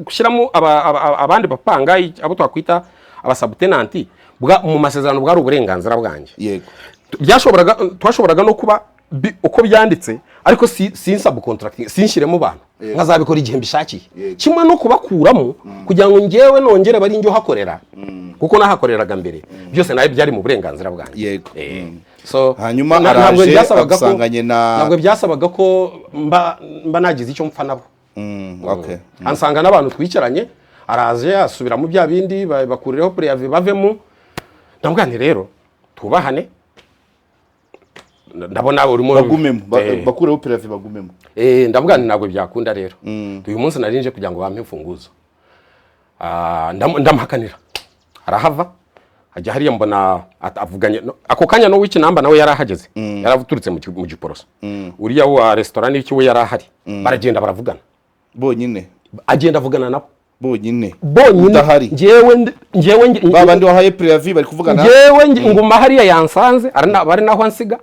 [SPEAKER 1] gushyiramo abandi bapanga abo twakwita abasabutenanti mu masezerano bwari uburenganzira bwanjye
[SPEAKER 2] yego
[SPEAKER 1] twashoboraga no kuba uko byanditse ariko si subcontracting sinshiremo abantu nkazabikora igihe mbishakiye kimwe no kubakuramo kugira ngo ngewe nongere bari njyo hakorera kuko nahakoreraga mbere byose nayo byari mu burenganzira bwanjye
[SPEAKER 2] yego
[SPEAKER 1] so
[SPEAKER 2] hanyuma araje agusanganye
[SPEAKER 1] ntabwo byasabaga ko mba nagize icyo mpfa nabo ansanga n'abantu twicaranye araje asubira mu bya bindi bakurireho preavis bavemo ndamubwira nti rero tubahane ndabona urimo
[SPEAKER 2] bagumemo bakureho preavis bagumemo
[SPEAKER 1] ndamubwira nti ntabwo byakunda rero uyu munsi narinje kugira ngo bampe imfunguzo ndamuhakanira arahava ajya hariya mbona avuganye ako kanya no wiki namba nawe yarahageze yaravuturutse mu giporoso uriya wa restaurant n'iki we yarahari baragenda baravugana
[SPEAKER 2] bonyine
[SPEAKER 1] agenda avugana nabo
[SPEAKER 2] bonyine
[SPEAKER 1] udahari ngewe
[SPEAKER 2] babandi wahaye preavis bari kuvugana
[SPEAKER 1] ngewe nguma hariya yansanze bari naho ansiga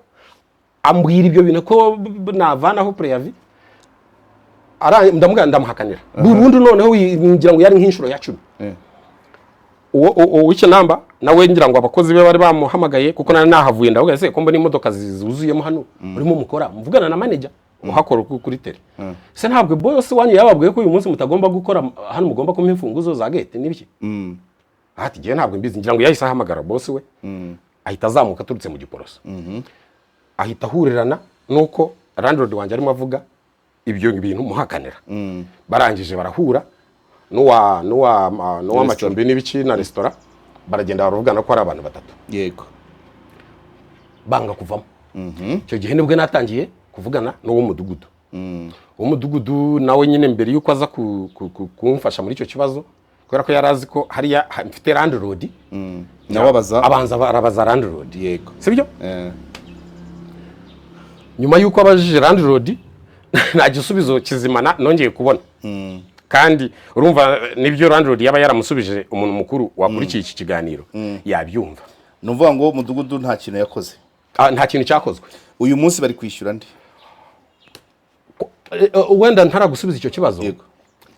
[SPEAKER 1] ambwira ibyo bintu ko navanaho preavis ndamugana ndamuhakanira burundu noneho ngira ngo yari nk'inshuro ya 10 w'icyo namba nawe ngira ngo abakozi be bari bamuhamagaye kuko nari nahavuye ndavuga ese ko mbona imodoka zuzuyemo hano urimo mukora muvugana na manager uhakora kuri tele se ntabwo boss wanyu yababwiye ko uyu munsi mutagomba gukora hano mugomba kumpa imfunguzo za gate n'ibiki ati giye ntabwo mbizi ngira ngo yahise ahamagara boss we ahita azamuka turutse mu giporoso ahita ahurerana nuko landlord wanjye arimo avuga ibyo bintu muhakanira barangije barahura nuwa macumbi n'ibiki na restaurant baragenda baravugana ko ari abantu 3
[SPEAKER 2] yego
[SPEAKER 1] banga kuvamo icyo gihe nibwo natangiye kuvugana n'uwo mudugudu umudugudu nawe nyine mbere yuko aza kumfasha muri icyo kibazo kubera ko yarazi ko hariya mfite landlord
[SPEAKER 2] nawe
[SPEAKER 1] arabaza landlord
[SPEAKER 2] yego
[SPEAKER 1] sibyo nyuma yuko abajije landlord nta gisubizo kizimana nongeye kubona kandi urumva nibyo landlord yaba yaramusubije umuntu mukuru wakurikiye iki kiganiro yabyumva
[SPEAKER 2] nuvuga ngo mudugudu nta kintu yakoze
[SPEAKER 1] nta kintu cyakozwe
[SPEAKER 2] uyu munsi bari kwishyura ndi
[SPEAKER 1] wenda ntaragusubiza icyo kibazo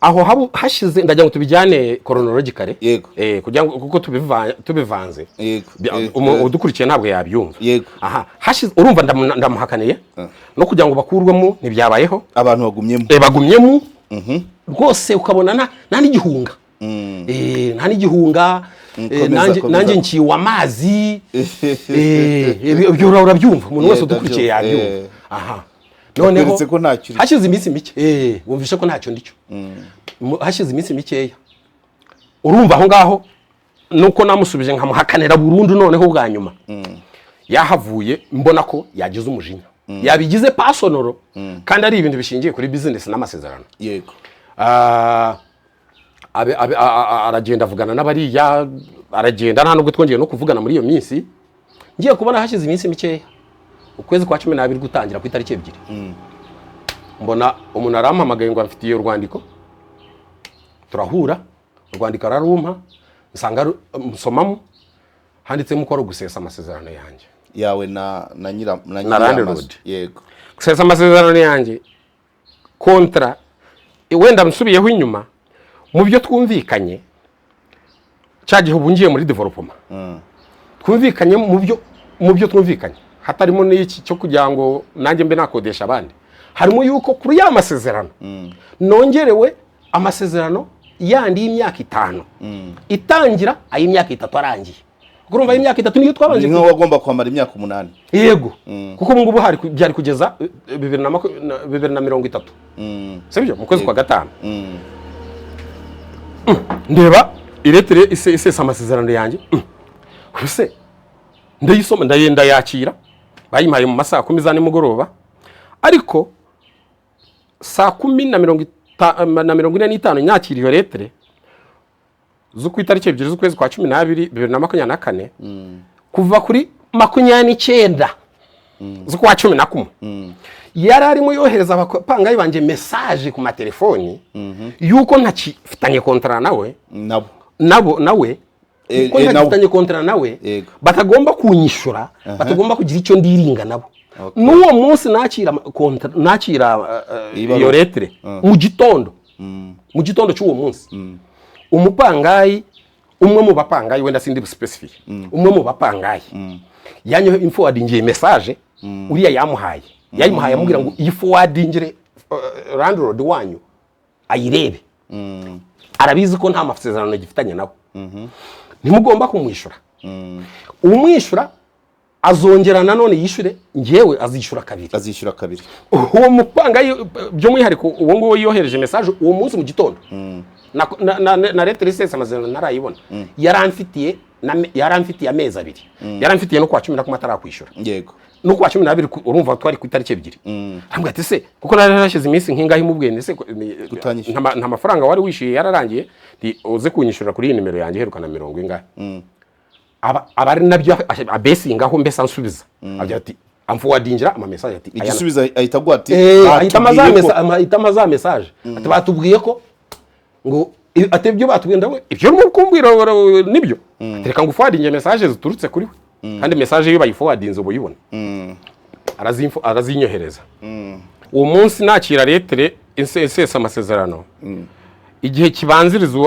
[SPEAKER 1] aho hashize ndagira ngo tubijyane chronologically
[SPEAKER 2] Yego.
[SPEAKER 1] kugira ngo kuko tubivanze
[SPEAKER 2] Yego.
[SPEAKER 1] udukurikiye ntabwo yabyumva.
[SPEAKER 2] Yego.
[SPEAKER 1] Aha hashize urumva ndamuhakaniye no kugira ngo bakurwemo ntibyabayeho
[SPEAKER 2] abantu bagumyemo
[SPEAKER 1] bagumyemo rwose ukabona nta n'igihunga nta n'igihunga nanjye nkiwe amazi ibyo urabyumva umuntu wese udukurikiye yabyumva. Aha noneho hashize iminsi mike wumvishe ko ntacyo ndicyo hashize iminsi mikeya urumva aho ngaho nuko namusubije nkamuhakanira burundu noneho bwa nyuma yahavuye mbona ko yagize umujinya yabigize personal kandi ari ibintu bishingiye kuri business n'amasezerano.
[SPEAKER 2] Yego.
[SPEAKER 1] Aragenda avugana n'abariya aragenda nta nubwo twongeye no kuvugana muri iyo minsi ngiye kubona hashize iminsi mikeya ukwezi kwa 12 gutangira ku itariki 2 mbona umuntu arampamagaye ngo amfitiye urwandiko turahura urwandiko ararumpa nsanga nsomamo handitsemo ko ari gusesa amasezerano yanjye
[SPEAKER 2] yawe na
[SPEAKER 1] landlord.
[SPEAKER 2] Yego.
[SPEAKER 1] Gusesa amasezerano yanjye kontra wenda nsubiyeho inyuma mu byo twumvikanye cyagihe ubungiye muri development twumvikanye mu byo twumvikanye hatarimo n'iki cyo kugira ngo nanjye mbe nakodesha abandi harimo yuko kuri ya masezerano nongerewe amasezerano yandi y'imyaka 5 itangira ay'imyaka 3 arangiye urumva y'imyaka 3 niyo twabanje
[SPEAKER 2] nko wagomba kwamara imyaka 8
[SPEAKER 1] yego kuko ubu ngubu byari kugeza 2030 sibyo mu kwezi kwa 5 ndeba iretere isesa amasezerano yanjye ese ndayisoma ndayenda yakira bayimaye mu masaha 10 za nimugoroba ariko saa 10:45 nyakira iyo letere zo ku itariki 2 z'ukwezi kwa 12 2024 kuva kuri 29 z'ukwa 11 yari arimo yohereza abapangayi banje message ku matelefoni yuko ntacifitanye kontra nawe nawe ko ntacifitanye kontra nawe batagomba kunyishura batagomba kugira icyo ndiringa nabo. N'uwo munsi nakira iyo letere mu gitondo cy'uwo munsi umupangayi umwe mu bapangayi wenda sindi specific umwe mu bapangayi yanyo forwardingiye message uriya yayimuhaye amubwira ngo iyi forwardingire landlord wanyu ayirebe arabizi ko nta masezerano gifitanye nabo ntimugomba kumwishura umwishura azongera nanone yishure ngewe azishyura kabiri uwo mupangayi byo mwihariko uwo ngo yohereje message uwo munsi mu gitondo na letter isesa amazina narayibona yaramfitiye amezi 2 yaramfitiye no kwa 10 atarakwishura.
[SPEAKER 2] Yego.
[SPEAKER 1] No kwa 12 urumva twari ku itariki 2 ambwa ati se kuko narashize iminsi nkingaho imubwende se nta mafaranga wari wishyuye yararangiye uze kunyishura kuri nimero yanjye herukana 70 ingahe abari nabyo abesingaho mbese ansubiza agira ati amfuwadingira ama message ati
[SPEAKER 2] igisubiza ahita gwati
[SPEAKER 1] ahita maza message ati batubwiye ko ngo atebyo batubwiye ndawe ibyo mu kumbwira nibyo tereka ngo forwardinge message ziturutse kuri we kandi message yo bayiforwardinze ubo yibona arazinyohereza uwo munsi nakira letere insesa amasezerano igihe kibanziriza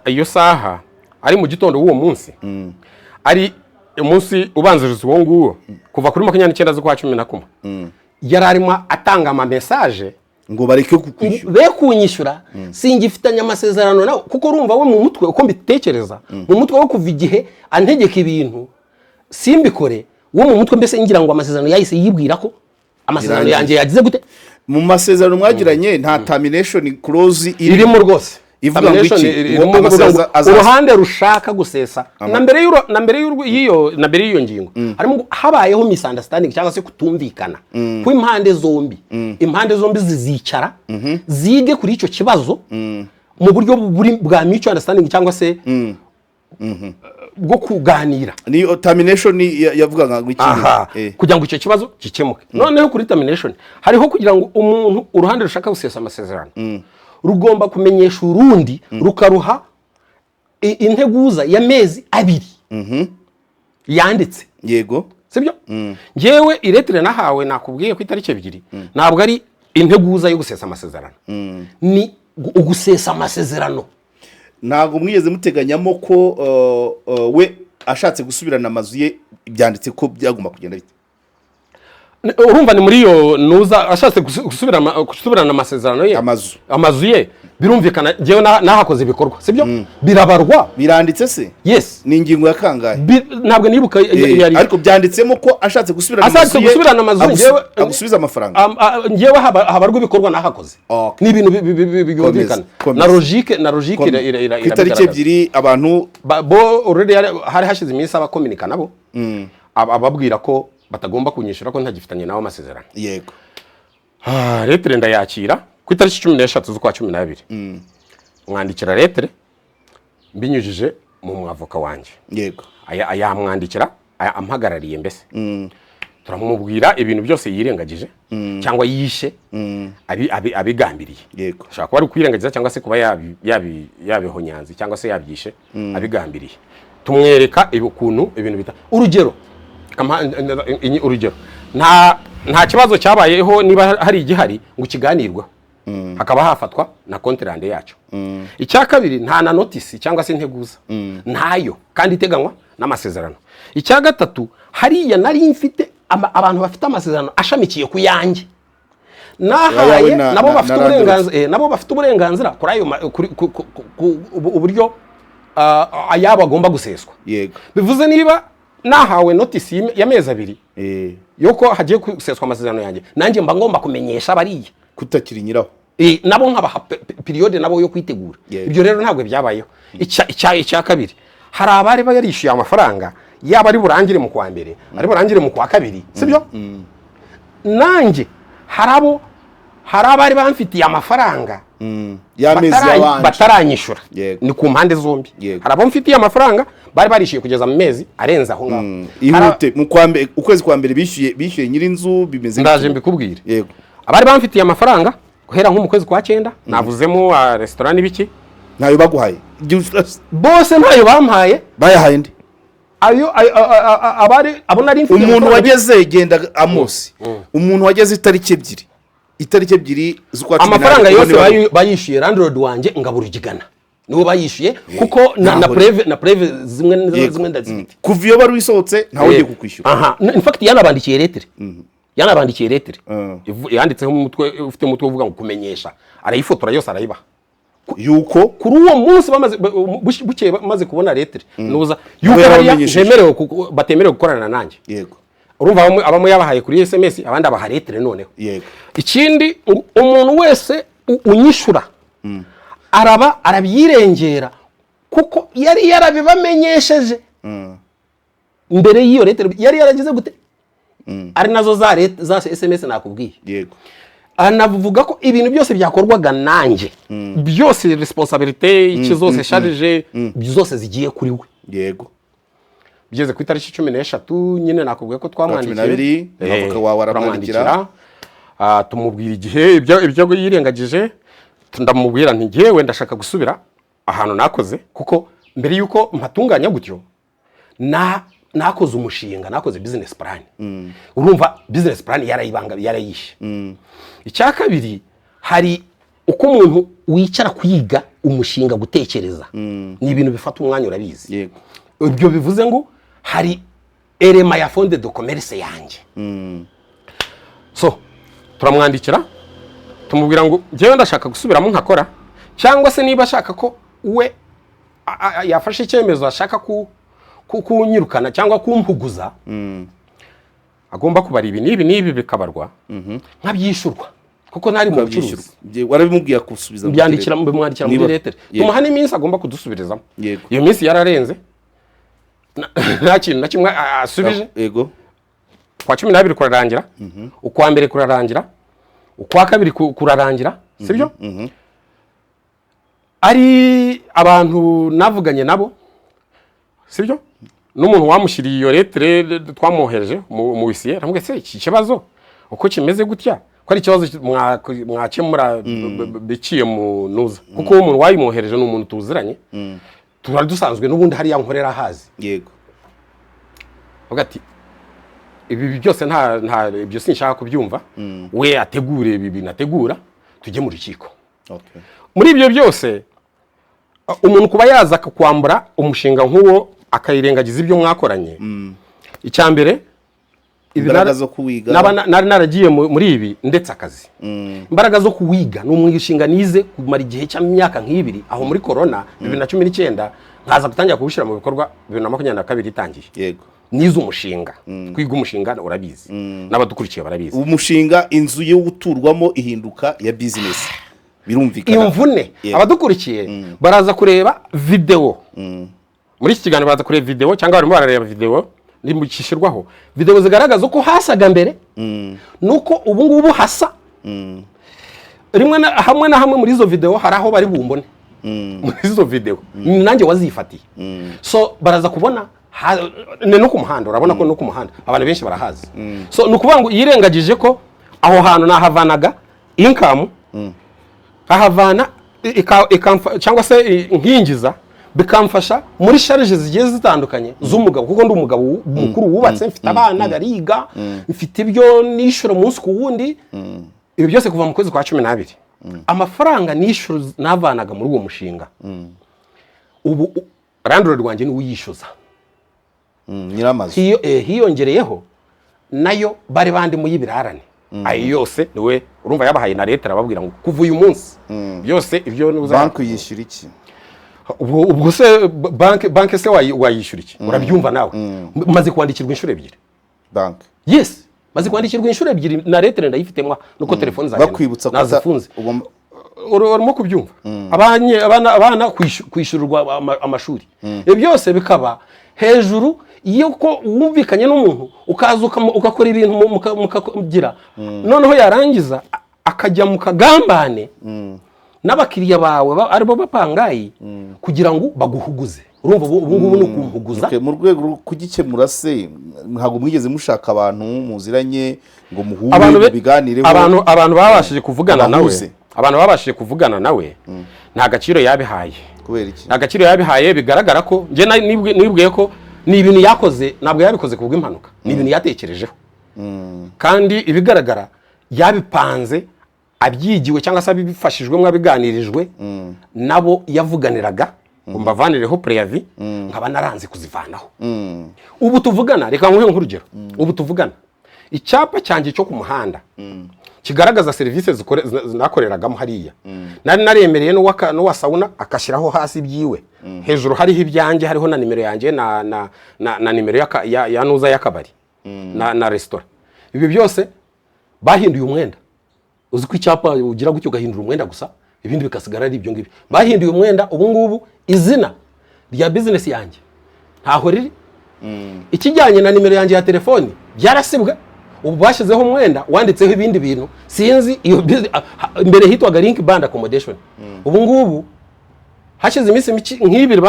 [SPEAKER 1] iyo saha ari mu gitondo w'uwo munsi ari umunsi ubanziriza uwo nguwo kuva kuri 29 z'ukwa 11 yari arimo atanga ama message
[SPEAKER 2] ngo bareke kukwishyura
[SPEAKER 1] be kunyishyura singifitanye amasezerano nawe kuko urumva we mu mutwe uko mbitekereza mu mutwe wo kuva igihe antegeka ibintu simbikore wo mu mutwe mbese ngira ngo amasezerano yahise yibwira ko amasezerano yanjye yagize gute
[SPEAKER 2] mu masezerano mwagiranye nta termination clause
[SPEAKER 1] irimo rwose
[SPEAKER 2] ivuga ngo iki
[SPEAKER 1] uruhande rushaka gusesa na mbere y'iyo ngingo harimo habayeho misunderstanding cyangwa se kutumvikana ku impande zombi zizicara zige kuri icyo kibazo mu buryo bwa mutual understanding cyangwa se bwo kuganira
[SPEAKER 2] ni termination yavuga ngo iki
[SPEAKER 1] kugira ngo icyo kibazo gikemuke noneho kuri termination hariho kugira ngo umuntu uruhande rushaka gusesa amasezerano rugomba kumenyesha urundi rukaruha integuza ya mezi 2 yanditse.
[SPEAKER 2] Yego.
[SPEAKER 1] Sibyo? Ngewe iretire nahawe nakubwiye ku itariki 2 ntabwo ari integuza yo gusesa amasezerano ni ugusesa amasezerano.
[SPEAKER 2] ntabwo mwigeze muteganyamo ko we ashatse gusubirana amazu ye byanditse ko byagomba kugenda bite?
[SPEAKER 1] Urumva ni muri iyo nuza ashatse gusubirana amasezerano ye, amazu ye birumvikana jewe nahakoze ibikorwa sibyo birabarwa
[SPEAKER 2] biranditse se.
[SPEAKER 1] Yes,
[SPEAKER 2] ni ingingo ya kangahe?
[SPEAKER 1] Ntabwo nibuka
[SPEAKER 2] yari ariko byanditsemo ko ashatse gusubirana amazu
[SPEAKER 1] jewe
[SPEAKER 2] agusubiza amafaranga.
[SPEAKER 1] Jewe habarwa ibikorwa nahakoze. Ni ibintu byumvikana na logique ira
[SPEAKER 2] ku itariki ebyiri abantu
[SPEAKER 1] bo already hari hashize iminsi abakomunika nabo ababwira ko batagomba kunyishura ko ntagifitanye nawe amasezerano.
[SPEAKER 2] Yego.
[SPEAKER 1] Letre ndayakira ku itariki 13 z'ukwa 12. Mwandikira letre mbinyujije mu mwavoka wanje.
[SPEAKER 2] Yego.
[SPEAKER 1] Ayamwandikira ampagarariye mbese. Turamubwira ibintu byose yirengagije cyangwa yishe abigambiriye.
[SPEAKER 2] Yego.
[SPEAKER 1] Shaka kuba ari kwirengagiza cyangwa se kuba yabihonyanzi cyangwa se yabyishe abigambiriye. Tumwereka ukuntu ibintu bita urugero nta kibazo cyabayeho niba hari igihari ngo kiganirweho hakaba hafatwa na kontrande yacu. Icya kabiri nta na notice cyangwa se integuza ntayo kandi iteganywa n'amasezerano. Icya gatatu hariya nari mfite abantu bafite amasezerano ashamikiye ku yanjye nahaye nabo bafite uburenganzira kuri ayo uburyo ayabo agomba guseswa.
[SPEAKER 2] Yego.
[SPEAKER 1] Bivuze niba nahawe notice y'amezi 2 yuko hagiye guseswa amasezerano yanjye nanjye mba ngomba kumenyesha bariye
[SPEAKER 2] kutakiri nyiraho
[SPEAKER 1] nabo nkabaha periode nabo yo kwitegura. Ibyo rero ntabwo byabayeho. Icya kabiri hari abari bayarishyuye amafaranga yaba ari burangire mu kwa mbere ari burangire mu kwa kabiri sibyo. Nanjye hari abari bamfitiye amafaranga bataranyishura ni ku mpande zombi. Hari abo mfitiye amafaranga bari barishyuye kugeza mu mezi arenze aho ngaho.
[SPEAKER 2] Ihute mu kwa mbere ukwezi kwa mbere bishyuye nyirinzu bimeze
[SPEAKER 1] ndaje mbikubwire.
[SPEAKER 2] Yego.
[SPEAKER 1] Abari bamfitiye amafaranga guhera nko mu kwezi kwa 9 navuzemo restaurant n'ibiki
[SPEAKER 2] ntayo baguhaye
[SPEAKER 1] bose ntayo bampaye
[SPEAKER 2] bayahaye ndi
[SPEAKER 1] ayo abo nari mfitiye
[SPEAKER 2] umuntu wageze genda Amosi umuntu wageze itariki ebyiri z'ukwa 10
[SPEAKER 1] amafaranga yose bayishyuye landlord wanje ngaburugigana niwo bayishyuye kuko na preve zimwe ndazifite
[SPEAKER 2] kuva iyo bari wisohotse ntawe ugiye kukwishyura.
[SPEAKER 1] In fact yanabandikiye letter yanditseho ufite umutwe uvuga ngo kumenyesha arayifotora yose arayibaha
[SPEAKER 2] yuko
[SPEAKER 1] kuri uwo munsi bukeye bamaze kubona letter nuza yuko batemerewe gukorana nanjye.
[SPEAKER 2] Yego.
[SPEAKER 1] Urumva abamo yabahaye kuri SMS abandi abaha letter noneho.
[SPEAKER 2] Yego.
[SPEAKER 1] Ikindi umuntu wese unyishura arabyirengera kuko yari yarabibamenyesheje mbere y'iyo letter yari yaragize gute ari nazo za SMS nakubwiye.
[SPEAKER 2] Yego.
[SPEAKER 1] Anavuga ko ibintu byose byakorwaga nanjye byose responsibility iki zose charge byose zigiye kuri we.
[SPEAKER 2] Yego.
[SPEAKER 1] Bigeze ku itariki 13 nyine nakubwiye ko twamwandikiye
[SPEAKER 2] navuka wawe aramwandikira
[SPEAKER 1] tumubwira igihe ibyo yirengagije ndamubwira nti ngewe ndashaka gusubira ahantu nakoze kuko mbere yuko mpatunganya gutyo nakoze umushinga nakoze business plan. Urumva business plan yarayishe. Icya kabiri hari uko umuntu wicara kwiga umushinga gutekereza ni ibintu bifata umwanya urabizi.
[SPEAKER 2] Yego.
[SPEAKER 1] Ibyo bivuze ngo hari elema ya fonde de commerce yanjye. So turamwandikira tumubwira ngo ngewe ndashaka gusubiramo nkakora cyangwa se niba ashaka ko we yafashe icyemezo ashaka kunyirukana cyangwa kumpuguza agomba kubara ibi n'ibi bikabarwa nkabyishurwa kuko nari mu bucuruzi.
[SPEAKER 2] Warabimubwiye kusubiza
[SPEAKER 1] byandikira muri letter tumuha n'iminsi agomba kudusubirizamo. Iyo minsi yararenze nta kintu na kimwe asubije.
[SPEAKER 2] Yego.
[SPEAKER 1] Kwa 12 kurarangira ukwa mbere kurarangira ukwa kabiri kurarangira sibyo. Ari abantu navuganye nabo sibyo n'umuntu wamushyiriye iyo letter twamohereje mu wisiye aramubwiye se iki kibazo uko kimeze gutya ko ari ikibazo mwakemura biciye mu nuza kuko umuntu wayimohereje n'umuntu tuziranye turari dusanzwe n'ubundi hari yankorera hazi.
[SPEAKER 2] Yego.
[SPEAKER 1] Ugati ibi byose nta ibyo sinshaka kubyumva we ategure ibi nategura tujye mu rukiko
[SPEAKER 2] Okay.
[SPEAKER 1] muri ibyo byose umuntu kuba yaza akakwambura umushinga nk'uwo akayirengagiza ibyo mwakoranye icya mbere
[SPEAKER 2] imbaraga zo kuwiga
[SPEAKER 1] nari naragiye muri ibi ndetse akazi imbaraga zo kuwiga ni umwishinga nize kumara igihe cy'imyaka nk'ibiri aho muri corona 2019 nkaza gutangira kubushyira mu bikorwa 2022 itangiye
[SPEAKER 2] yego
[SPEAKER 1] nize umushinga kwiga umushinga urabizi n'abadukurikiye barabizi
[SPEAKER 2] umushinga inzu yo guturwamo ihinduka ya business birumvikana
[SPEAKER 1] imvune abadukurikiye baraza kureba video muri iki kiganiro baraza kureba video cyangwa barimo barareba video nimukishirwaho video zigaragaza ko hasaga mbere nuko ubu ngubu hasa rimwe hamwe na hamwe muri izo video hari aho bari bumbone muri izo video nanjye wazifatiye so baraza kubona no ku muhanda urabona ko no ku muhanda abantu benshi barahazi so nukuvuga ngo yirengagije ko aho hantu nahavanaga income ahavana cyangwa se nkingiza bikamfasha muri charge zigiye zitandukanye z'umugabo kuko ndi umugabo mukuru wubatse mfite abana bariga mfite ibyo nishura umunsi ku wundi ibi byose kuva mu kwezi kwa 12 amafaranga nishura navanaga muri uwo mushinga ubu landlord rwanjye ni uyishyuza
[SPEAKER 2] nyiramazu
[SPEAKER 1] hiyongereyeho nayo bari bandi mu y'ibirarane ayo yose niwe urumva yabahaye na leta arababwira ngo kuva uyu munsi byose ibyo
[SPEAKER 2] banki yishyura iki
[SPEAKER 1] ubwo se banki se wayishyura iki urabyumva nawe maze kwandikirwa inshuro ebyiri
[SPEAKER 2] banki
[SPEAKER 1] yes maze kwandikirwa inshuro ebyiri na leta ndayifitemwa nuko telefone zanjye
[SPEAKER 2] bakwibutsa ko
[SPEAKER 1] nazifunze urimo kubyumva abana kwishyurirwa amashuri ibyo byose bikaba hejuru iyo ko wumvikanye n'umuntu ukaza ugakora ibintu mukagira noneho yarangiza akajya mu kagambane n'abakiriya bawe aribo bapangayi kugira ngo baguhuguze urumva ubu ngubu no kumpuguza
[SPEAKER 2] mu rwego rwo kugikemura se ntabwo mwigeze mushaka abantu muziranye ngo muhure biganireho
[SPEAKER 1] abantu babashije kuvugana nawe nta gaciro yabihaye
[SPEAKER 2] kubera iki
[SPEAKER 1] nta gaciro yabihaye bigaragara ko nje nibwiye ko ni ibintu yakoze ntabwo yabikoze kubwo impanuka ni ibintu yatekerejeho kandi ibigaragara yabipanze abyigiwe cyangwa se abifashijwemo abiganirijwe nabo yavuganiraga ngo mbavanireho preavi nkaba naranze kuzivanaho ubu tuvugana reka nguhe nk'urugero ubu tuvugana icyapa cyanjye cyo ku muhanda kigaragaza serivisi zinakoreragamo hariya nari naremereye no wasabuna akashyiraho hasi byiwe hejuru hariho ibyanjye hariho na nimero yanjye na nimero ya nuza y'akabari na restaurant ibi byose bahinduye umwenda uzi ko icyapa ugira gutyo ugahindura umwenda gusa ibindi bikasigara ari ibyo ngibyo bahinduye umwenda ubu ngubu izina rya business yanjye ntaho riri ikijyanye na nimero yanjye ya telefoni byarasibwe ubu bashyizeho umwenda wanditseho ibindi bintu sinzi iyo mbere hitwaga link band accommodation ubu ngubu hashize iminsi nk'ibiri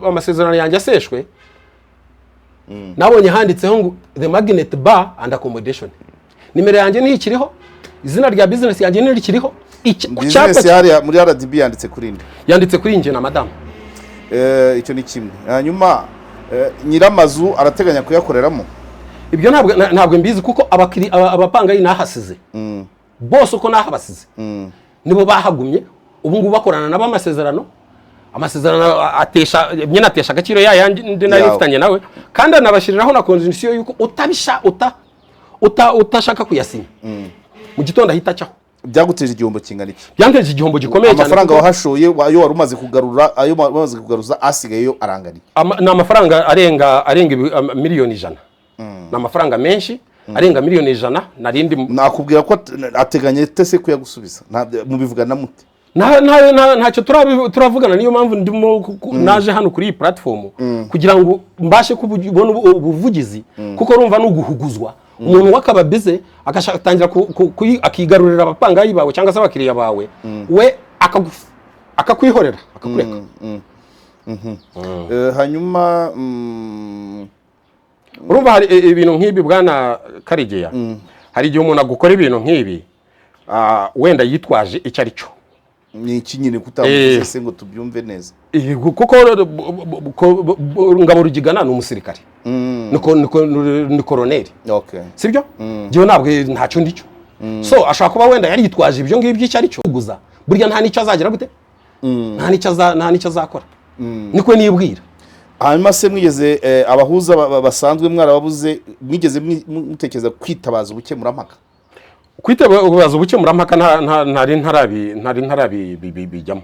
[SPEAKER 1] amasezerano yanjye aseshwe nabonye handitseho ngo the magnet bar and accommodation nimero yanjye ntikiriho izina rya business yanjye ntirikiriho
[SPEAKER 2] business yari muri RDB
[SPEAKER 1] yanditse kuri nje na madam
[SPEAKER 2] icyo ni kimwe hanyuma nyiramazu arateganya kuyakoreramo
[SPEAKER 1] ibyo ntabwo mbizi kuko abapangayi nahasize bose uko nahabasize nibo bahagumye ubu ngubu bakorana nabo amasezerano atesha agaciro yandi nari mfitanye nawe kandi anabashiriraho na condition yuko utashaka kuyasinya mu gitondo ahita cyaho
[SPEAKER 2] byaguteje igihombo kingana iki
[SPEAKER 1] byanteje igihombo gikomeye cyane
[SPEAKER 2] amafaranga wahashoye ayo wari umaze kugaruza asigayeyo arangana
[SPEAKER 1] ni amafaranga arenga miliyoni 100 ni amafaranga menshi arenga miliyoni 100 narindi
[SPEAKER 2] nakubwira ko ateganye tese kuyagusubiza mubivugana mute
[SPEAKER 1] ntacyo turavugana niyo mpamvu ndimo naje hano kuri iyi platform kugira ngo mbashe kubona ubuvugizi kuko urumva n'uguhuguzwa umuntu wakaba bize agashatangira akigarurira abapangayi bawe cyangwa se abakiriya bawe we akakwihorera akakureka
[SPEAKER 2] hanyuma
[SPEAKER 1] urumva hari ibintu nk'ibi bwana Karegeya hari igihe umuntu agukora ibintu nk'ibi wenda yitwaje icyo ari cyo
[SPEAKER 2] ni iki nyine kutavuze se ngo tubyumve neza
[SPEAKER 1] kuko Ngabo Rugigana ni umusirikare ni koroneri sibyo ngiye ntabwo ntacyo ndicyo so ashaka kuba wenda yari yitwaje ibyo ngibyo icyo ari cyo guza burya nta nicyo azagira gute nta nicyo azakora niko nibwira.
[SPEAKER 2] hanyuma se mwigeze abahuza basanzwe mwarababuze mwigeze mutekereza kwitabaza ubukemurampaka?
[SPEAKER 1] Kwitabaza ubukemurampaka ntari ntarabijyamo.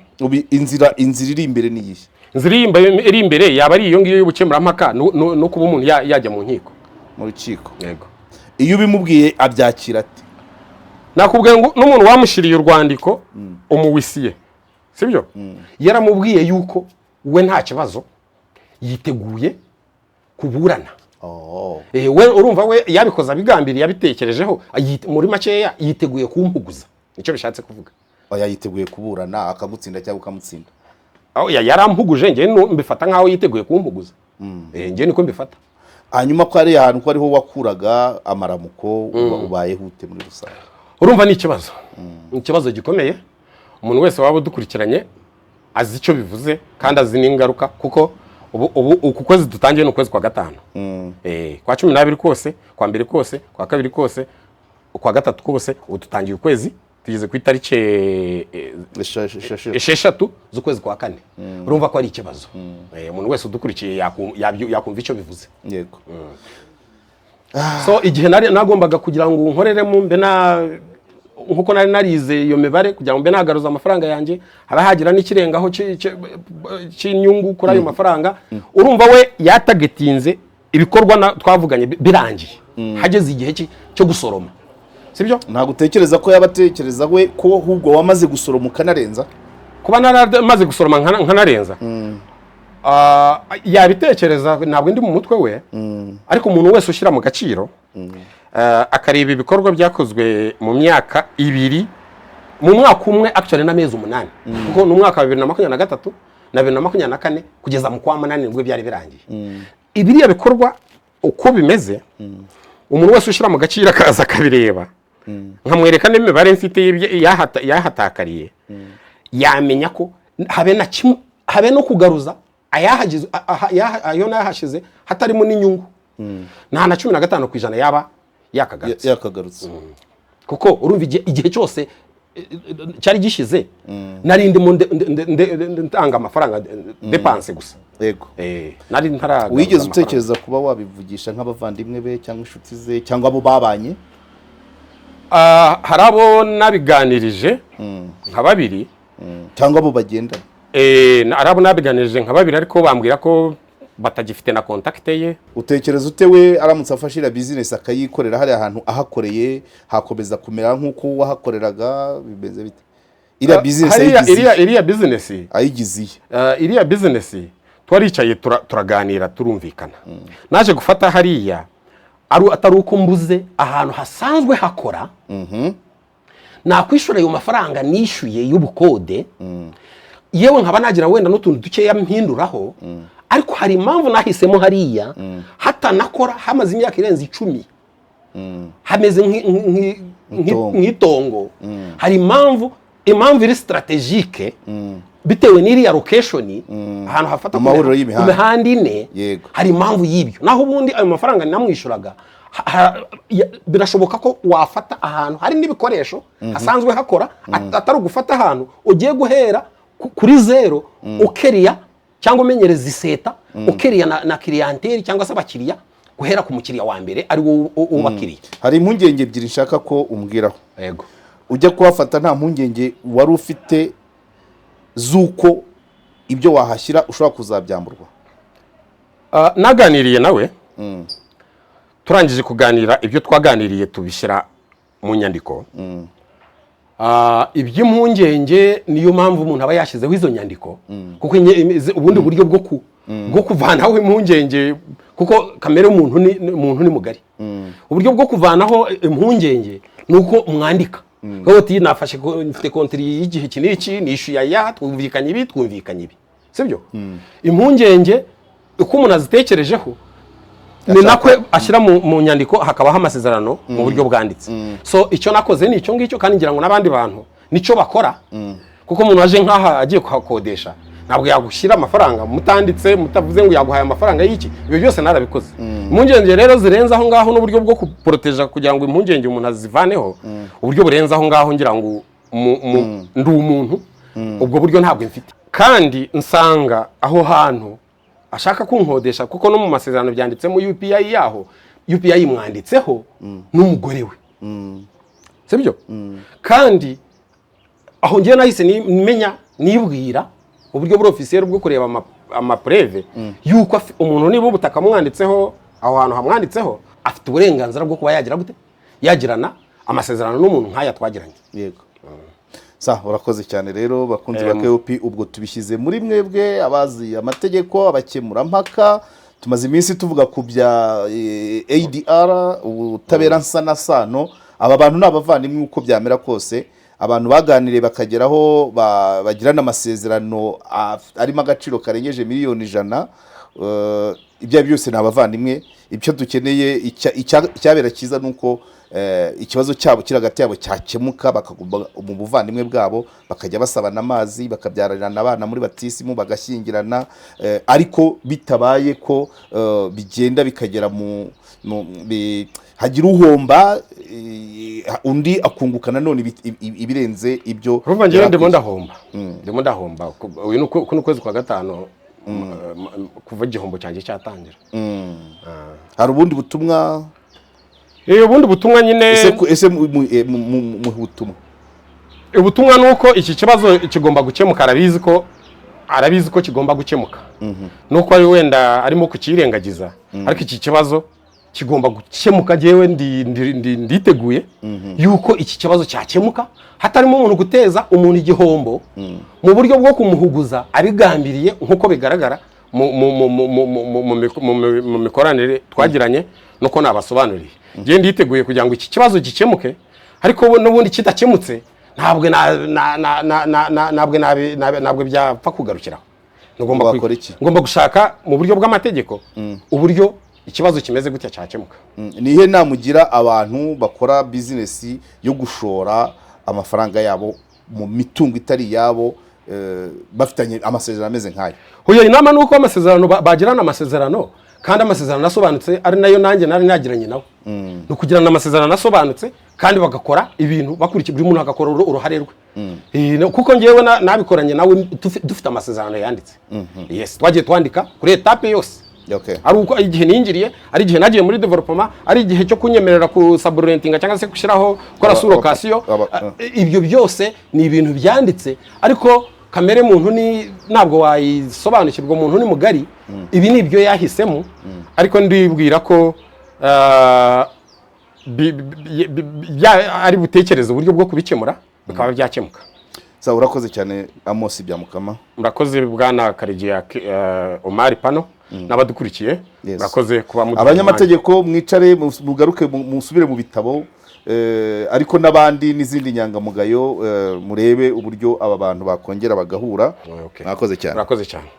[SPEAKER 2] inzira iri imbere ni iyihe?
[SPEAKER 1] Inzira iri imbere yaba ari iyo ngiyo y'ubukemurampaka no kuba umuntu yajya mu nkiko,
[SPEAKER 2] mu rukiko.
[SPEAKER 1] Yego.
[SPEAKER 2] Iyo ubimubwiye abyakira ati?
[SPEAKER 1] Nakubwiye ngo n'umuntu wamushiriye urwandiko umuwisiye, sibyo? Yaramubwiye yuko we nta kibazo yiteguye kuburana. We urumva we yabikoza bigambiriye yabitekerejeho muri makeya yiteguye kumpuguza, nicyo bishatse kuvuga.
[SPEAKER 2] Yiteguye kuburana akagutsinda cyangwa ukamutsinda?
[SPEAKER 1] Yarampuguje nge mbifata nkaho yiteguye kumpuguza. Nge niko mbifata.
[SPEAKER 2] Hanyuma ko ari ahantu ko ariho wakuraga amaramuko ubaye hute muri rusange?
[SPEAKER 1] Urumva ni ikibazo. Ikibazo gikomeye. Umuntu wese waba udukurikiranye azi icyo bivuze kandi azi n'ingaruka, kuko uku kwezi dutangiye no kwezi kwa gatanu. Kwa 12 kose, kwa mbere kose, kwa kabiri kose, kwa gatatu kose udutangiye ukwezi tugeze ku itariki 6 z'ukwezi kwa 4. Urumva ko ari ikibazo. Umuntu wese udukurikiye yakumva icyo bivuze.
[SPEAKER 2] Yego.
[SPEAKER 1] So igihe nagombaga kugira ngo nkoreremo mbe nkuko nari narize iyo mibare kugira ngo mbe nagaruza amafaranga yanjye, haba hagira n'ikirengaho cy'inyungu kuri ayo mafaranga. Urumva we yatagetinze ibikorwa twavuganye birangiye, hageze igihe cyo gusoroma, sibyo?
[SPEAKER 2] Ntabwo utekereza ko yabatekereza we ko ahubwo wamaze gusoroma ukanarenza?
[SPEAKER 1] Kuba naramaze gusoroma nkanarenza yabitekereza, ntabwo ndi mu mutwe we, ariko umuntu wese ushyira mu gaciro akareba ibikorwa byakozwe mu myaka 2, mu mwaka umwe actually n'amezi 8, kuko ni umwaka wa 2023 na 2024 kugeza mu kwa 8 nibwo byari birangiye. Ibiriya bikorwa uko bimeze, umuntu wese ushyira mu gaciro akaza kabireba, nkamwereka n'imibare mfite yahatakariye, yamenya ko habe no kugaruza ayo nahashize hatarimo n'inyungu, nta na 15% yaba
[SPEAKER 2] yakagarutse.
[SPEAKER 1] Kuko urumva igihe cyose cyari gishize narindi mu ntanga amafaranga dépense gusa.
[SPEAKER 2] Yego.
[SPEAKER 1] Nari ntaraga.
[SPEAKER 2] Wigeze utekereza kuba wabivugisha nk'abavandimwe be cyangwa inshuti ze cyangwa abo babanye?
[SPEAKER 1] Hari abo nabiganirije nka 2
[SPEAKER 2] cyangwa abo bagenda?
[SPEAKER 1] Hari abo nabiganirije nka 2 ariko bambwira ko batagifite na contact ye.
[SPEAKER 2] Utekereza ute we aramutse afashira business akayikorera hari ahantu ahakoreye hakomeza kumera nk'uko wahakoreraga, bimeze bite? Iriya business
[SPEAKER 1] iriya business
[SPEAKER 2] ayigiziye?
[SPEAKER 1] Iriya business twaricaye turaganira turumvikana. Naje gufata hariya atari uko mbuze ahantu hasanzwe hakora, nakwishura ayo mafaranga nishyuye y'ubukode, yewe nkaba nagira wenda n'utuntu dukeya mpinduraho, ariko hari impamvu nahisemo hariya hatanakora hamaze imyaka irenze 10, hameze nk'itongo. Hari impamvu iri strategique bitewe n'iriya location, ahantu hafata ku mihanda 4. Hari impamvu y'ibyo, naho ubundi ayo mafaranga namwishuraga birashoboka ko wafata ahantu hari n'ibikoresho hasanzwe hakora, atari ugufata ahantu ugiye guhera kuri zero ukeriya cyangwa umenyereza iseta ukeriya na clientele cyangwa se abakiriya guhera ku mukiriya wa mbere ari wo ubakiriye.
[SPEAKER 2] Hari impungenge ebyiri nshaka ko umbwiraho.
[SPEAKER 1] Yego.
[SPEAKER 2] Ujya kuhafata nta mpungenge wari ufite zuko ibyo wahashyira ushobora kuzabyamburwa?
[SPEAKER 1] Naganiriye nawe, turangije kuganira ibyo twaganiriye tubishyira mu nyandiko. Iby'impungenge niyo mpamvu umuntu aba yashyizeho izo nyandiko, kuko ubundi buryo bwo kuvanaho impungenge, kuko kamere umuntu ni mugari. Uburyo bwo kuvanaho impungenge nuko mwandika uti nafashe mfite kontiri y'igihe kiniki nishyuye twumvikanye ibi, sibyo? Impungenge uko umuntu azitekerejeho ni nakwe ashyira mu nyandiko, hakabaho amasezerano mu buryo bwanditse. So icyo nakoze ni icyo ngicyo, kandi ngira ngo n'abandi bantu nicyo bakora, kuko umuntu aje nk'aha agiye kuhakodesha ntabwo yagushyira amafaranga mutanditse, mutavuze ngo yaguhaye amafaranga y'iki. Ibyo byose narabikoze. Impungenge rero zirenze aho ngaho n'uburyo bwo kuproteja kugira ngo impungenge umuntu azivaneho, uburyo burenze aho ngaho ngira ngo ndi umuntu ubwo buryo ntabwo mfite kandi nsanga aho hantu ashaka kunkodesha kuko no mu masezerano byanditsemo UPI yaho UPI mwanditseho n'umugore we sibyo kandi aho ngiye nahise nimenya nibwira uburyo buri officier bwo kureba amapreve yuko umuntu niba ubutaka mwanditseho aho hantu hamwanditseho afite uburenganzira bwo kuba yagira gute yagirana amasezerano n'umuntu nk'aya twagiranye.
[SPEAKER 2] Yego. Urakoze cyane rero bakunzi ba KOP, ubwo tubishyize muri mwebwe abazi amategeko abakemura mpaka. Tumaze iminsi tuvuga ku bya ADR ubutabera nsanasano. Aba bantu n'abavandimwe uko byamera kose, abantu baganiriye bakageraho bagirana amasezerano arimo agaciro karengeje miliyoni 100. Ibyo byose n'abavandimwe. Ibyo dukeneye icyabera cyiza nuko ikibazo cyabo kiragati yabo cyakemuka, bakaguma mu buvandimwe bwabo, bakajya basabana amazi, bakabyarana abana muri batisimu, bagashyingirana, ariko bitabaye ko bigenda bikagera mu hagira uhomba undi akunguka nanone ibirenze ibyo.
[SPEAKER 1] Urumva ngiye ndimo ndahomba uyu n'ukwezi kwa gatano kuva igihombo cyanjye cyatangira.
[SPEAKER 2] Hari ubundi butumwa
[SPEAKER 1] ubundi butumwa nyine
[SPEAKER 2] ese mu butumwa
[SPEAKER 1] ubutumwa nuko iki kibazo kigomba gukemuka, arabizi ko kigomba gukemuka nuko ari wenda arimo kukirengagiza, ariko iki kibazo kigomba gukemuka. Jewe nditeguye yuko iki kibazo cyakemuka hatarimo umuntu guteza umuntu igihombo mu buryo bwo kumuhuguza abigambiriye nkuko bigaragara mu mikoranire twagiranye nuko nabasobanuriye. Ngiye nditeguye kugira ngo iki kibazo gikemuke, ariko n'ubundi kidakemutse ntabwo byapfa kugarukiraho. Ngomba gushaka mu buryo bw'amategeko uburyo ikibazo kimeze gutya cyakemuka.
[SPEAKER 2] Nihe namugira abantu bakora business yo gushora amafaranga yabo mu mitungo itari yabo bafitanye amasezerano ameze nk'ayo?
[SPEAKER 1] Hoya inama nuko amasezerano bagirana amasezerano kandi amasezerano asobanutse ari nayo nanjye nari nagiranye nawe. No kugirana amasezerano asobanutse kandi bagakora ibintu bakurikije buri muntu agakora uruhare rwe. Kuko ngewe nabikoranye nawe dufite amasezerano yanditse. Yes, twagiye twandika kuri etape yose. Ari uko igihe ninjiriye, ari igihe nagiye muri development, ari igihe cyo kunyemerera ku subrentinga cyangwa se gushiraho gukora surokasiyo. Ibyo byose ni ibintu byanditse, ariko kamere muntu ntabwo wayisobanukirwa, umuntu ni mugari. Ibi ni ibyo yahisemo, ariko ndibwira ko ari butekereza uburyo bwo kubikemura bikaba byakemuka.
[SPEAKER 2] Urakoze cyane Amos Byamukama.
[SPEAKER 1] Murakoze bwana Karegeya Omar Pano n'abadukurikiye. Murakoze kuba mu
[SPEAKER 2] abanyamategeko mwicare mugaruke musubire mu bitabo, ariko n'abandi n'izindi nyangamugayo murebe uburyo aba bantu bakongera bagahura. Murakoze cyane.
[SPEAKER 1] Murakoze cyane.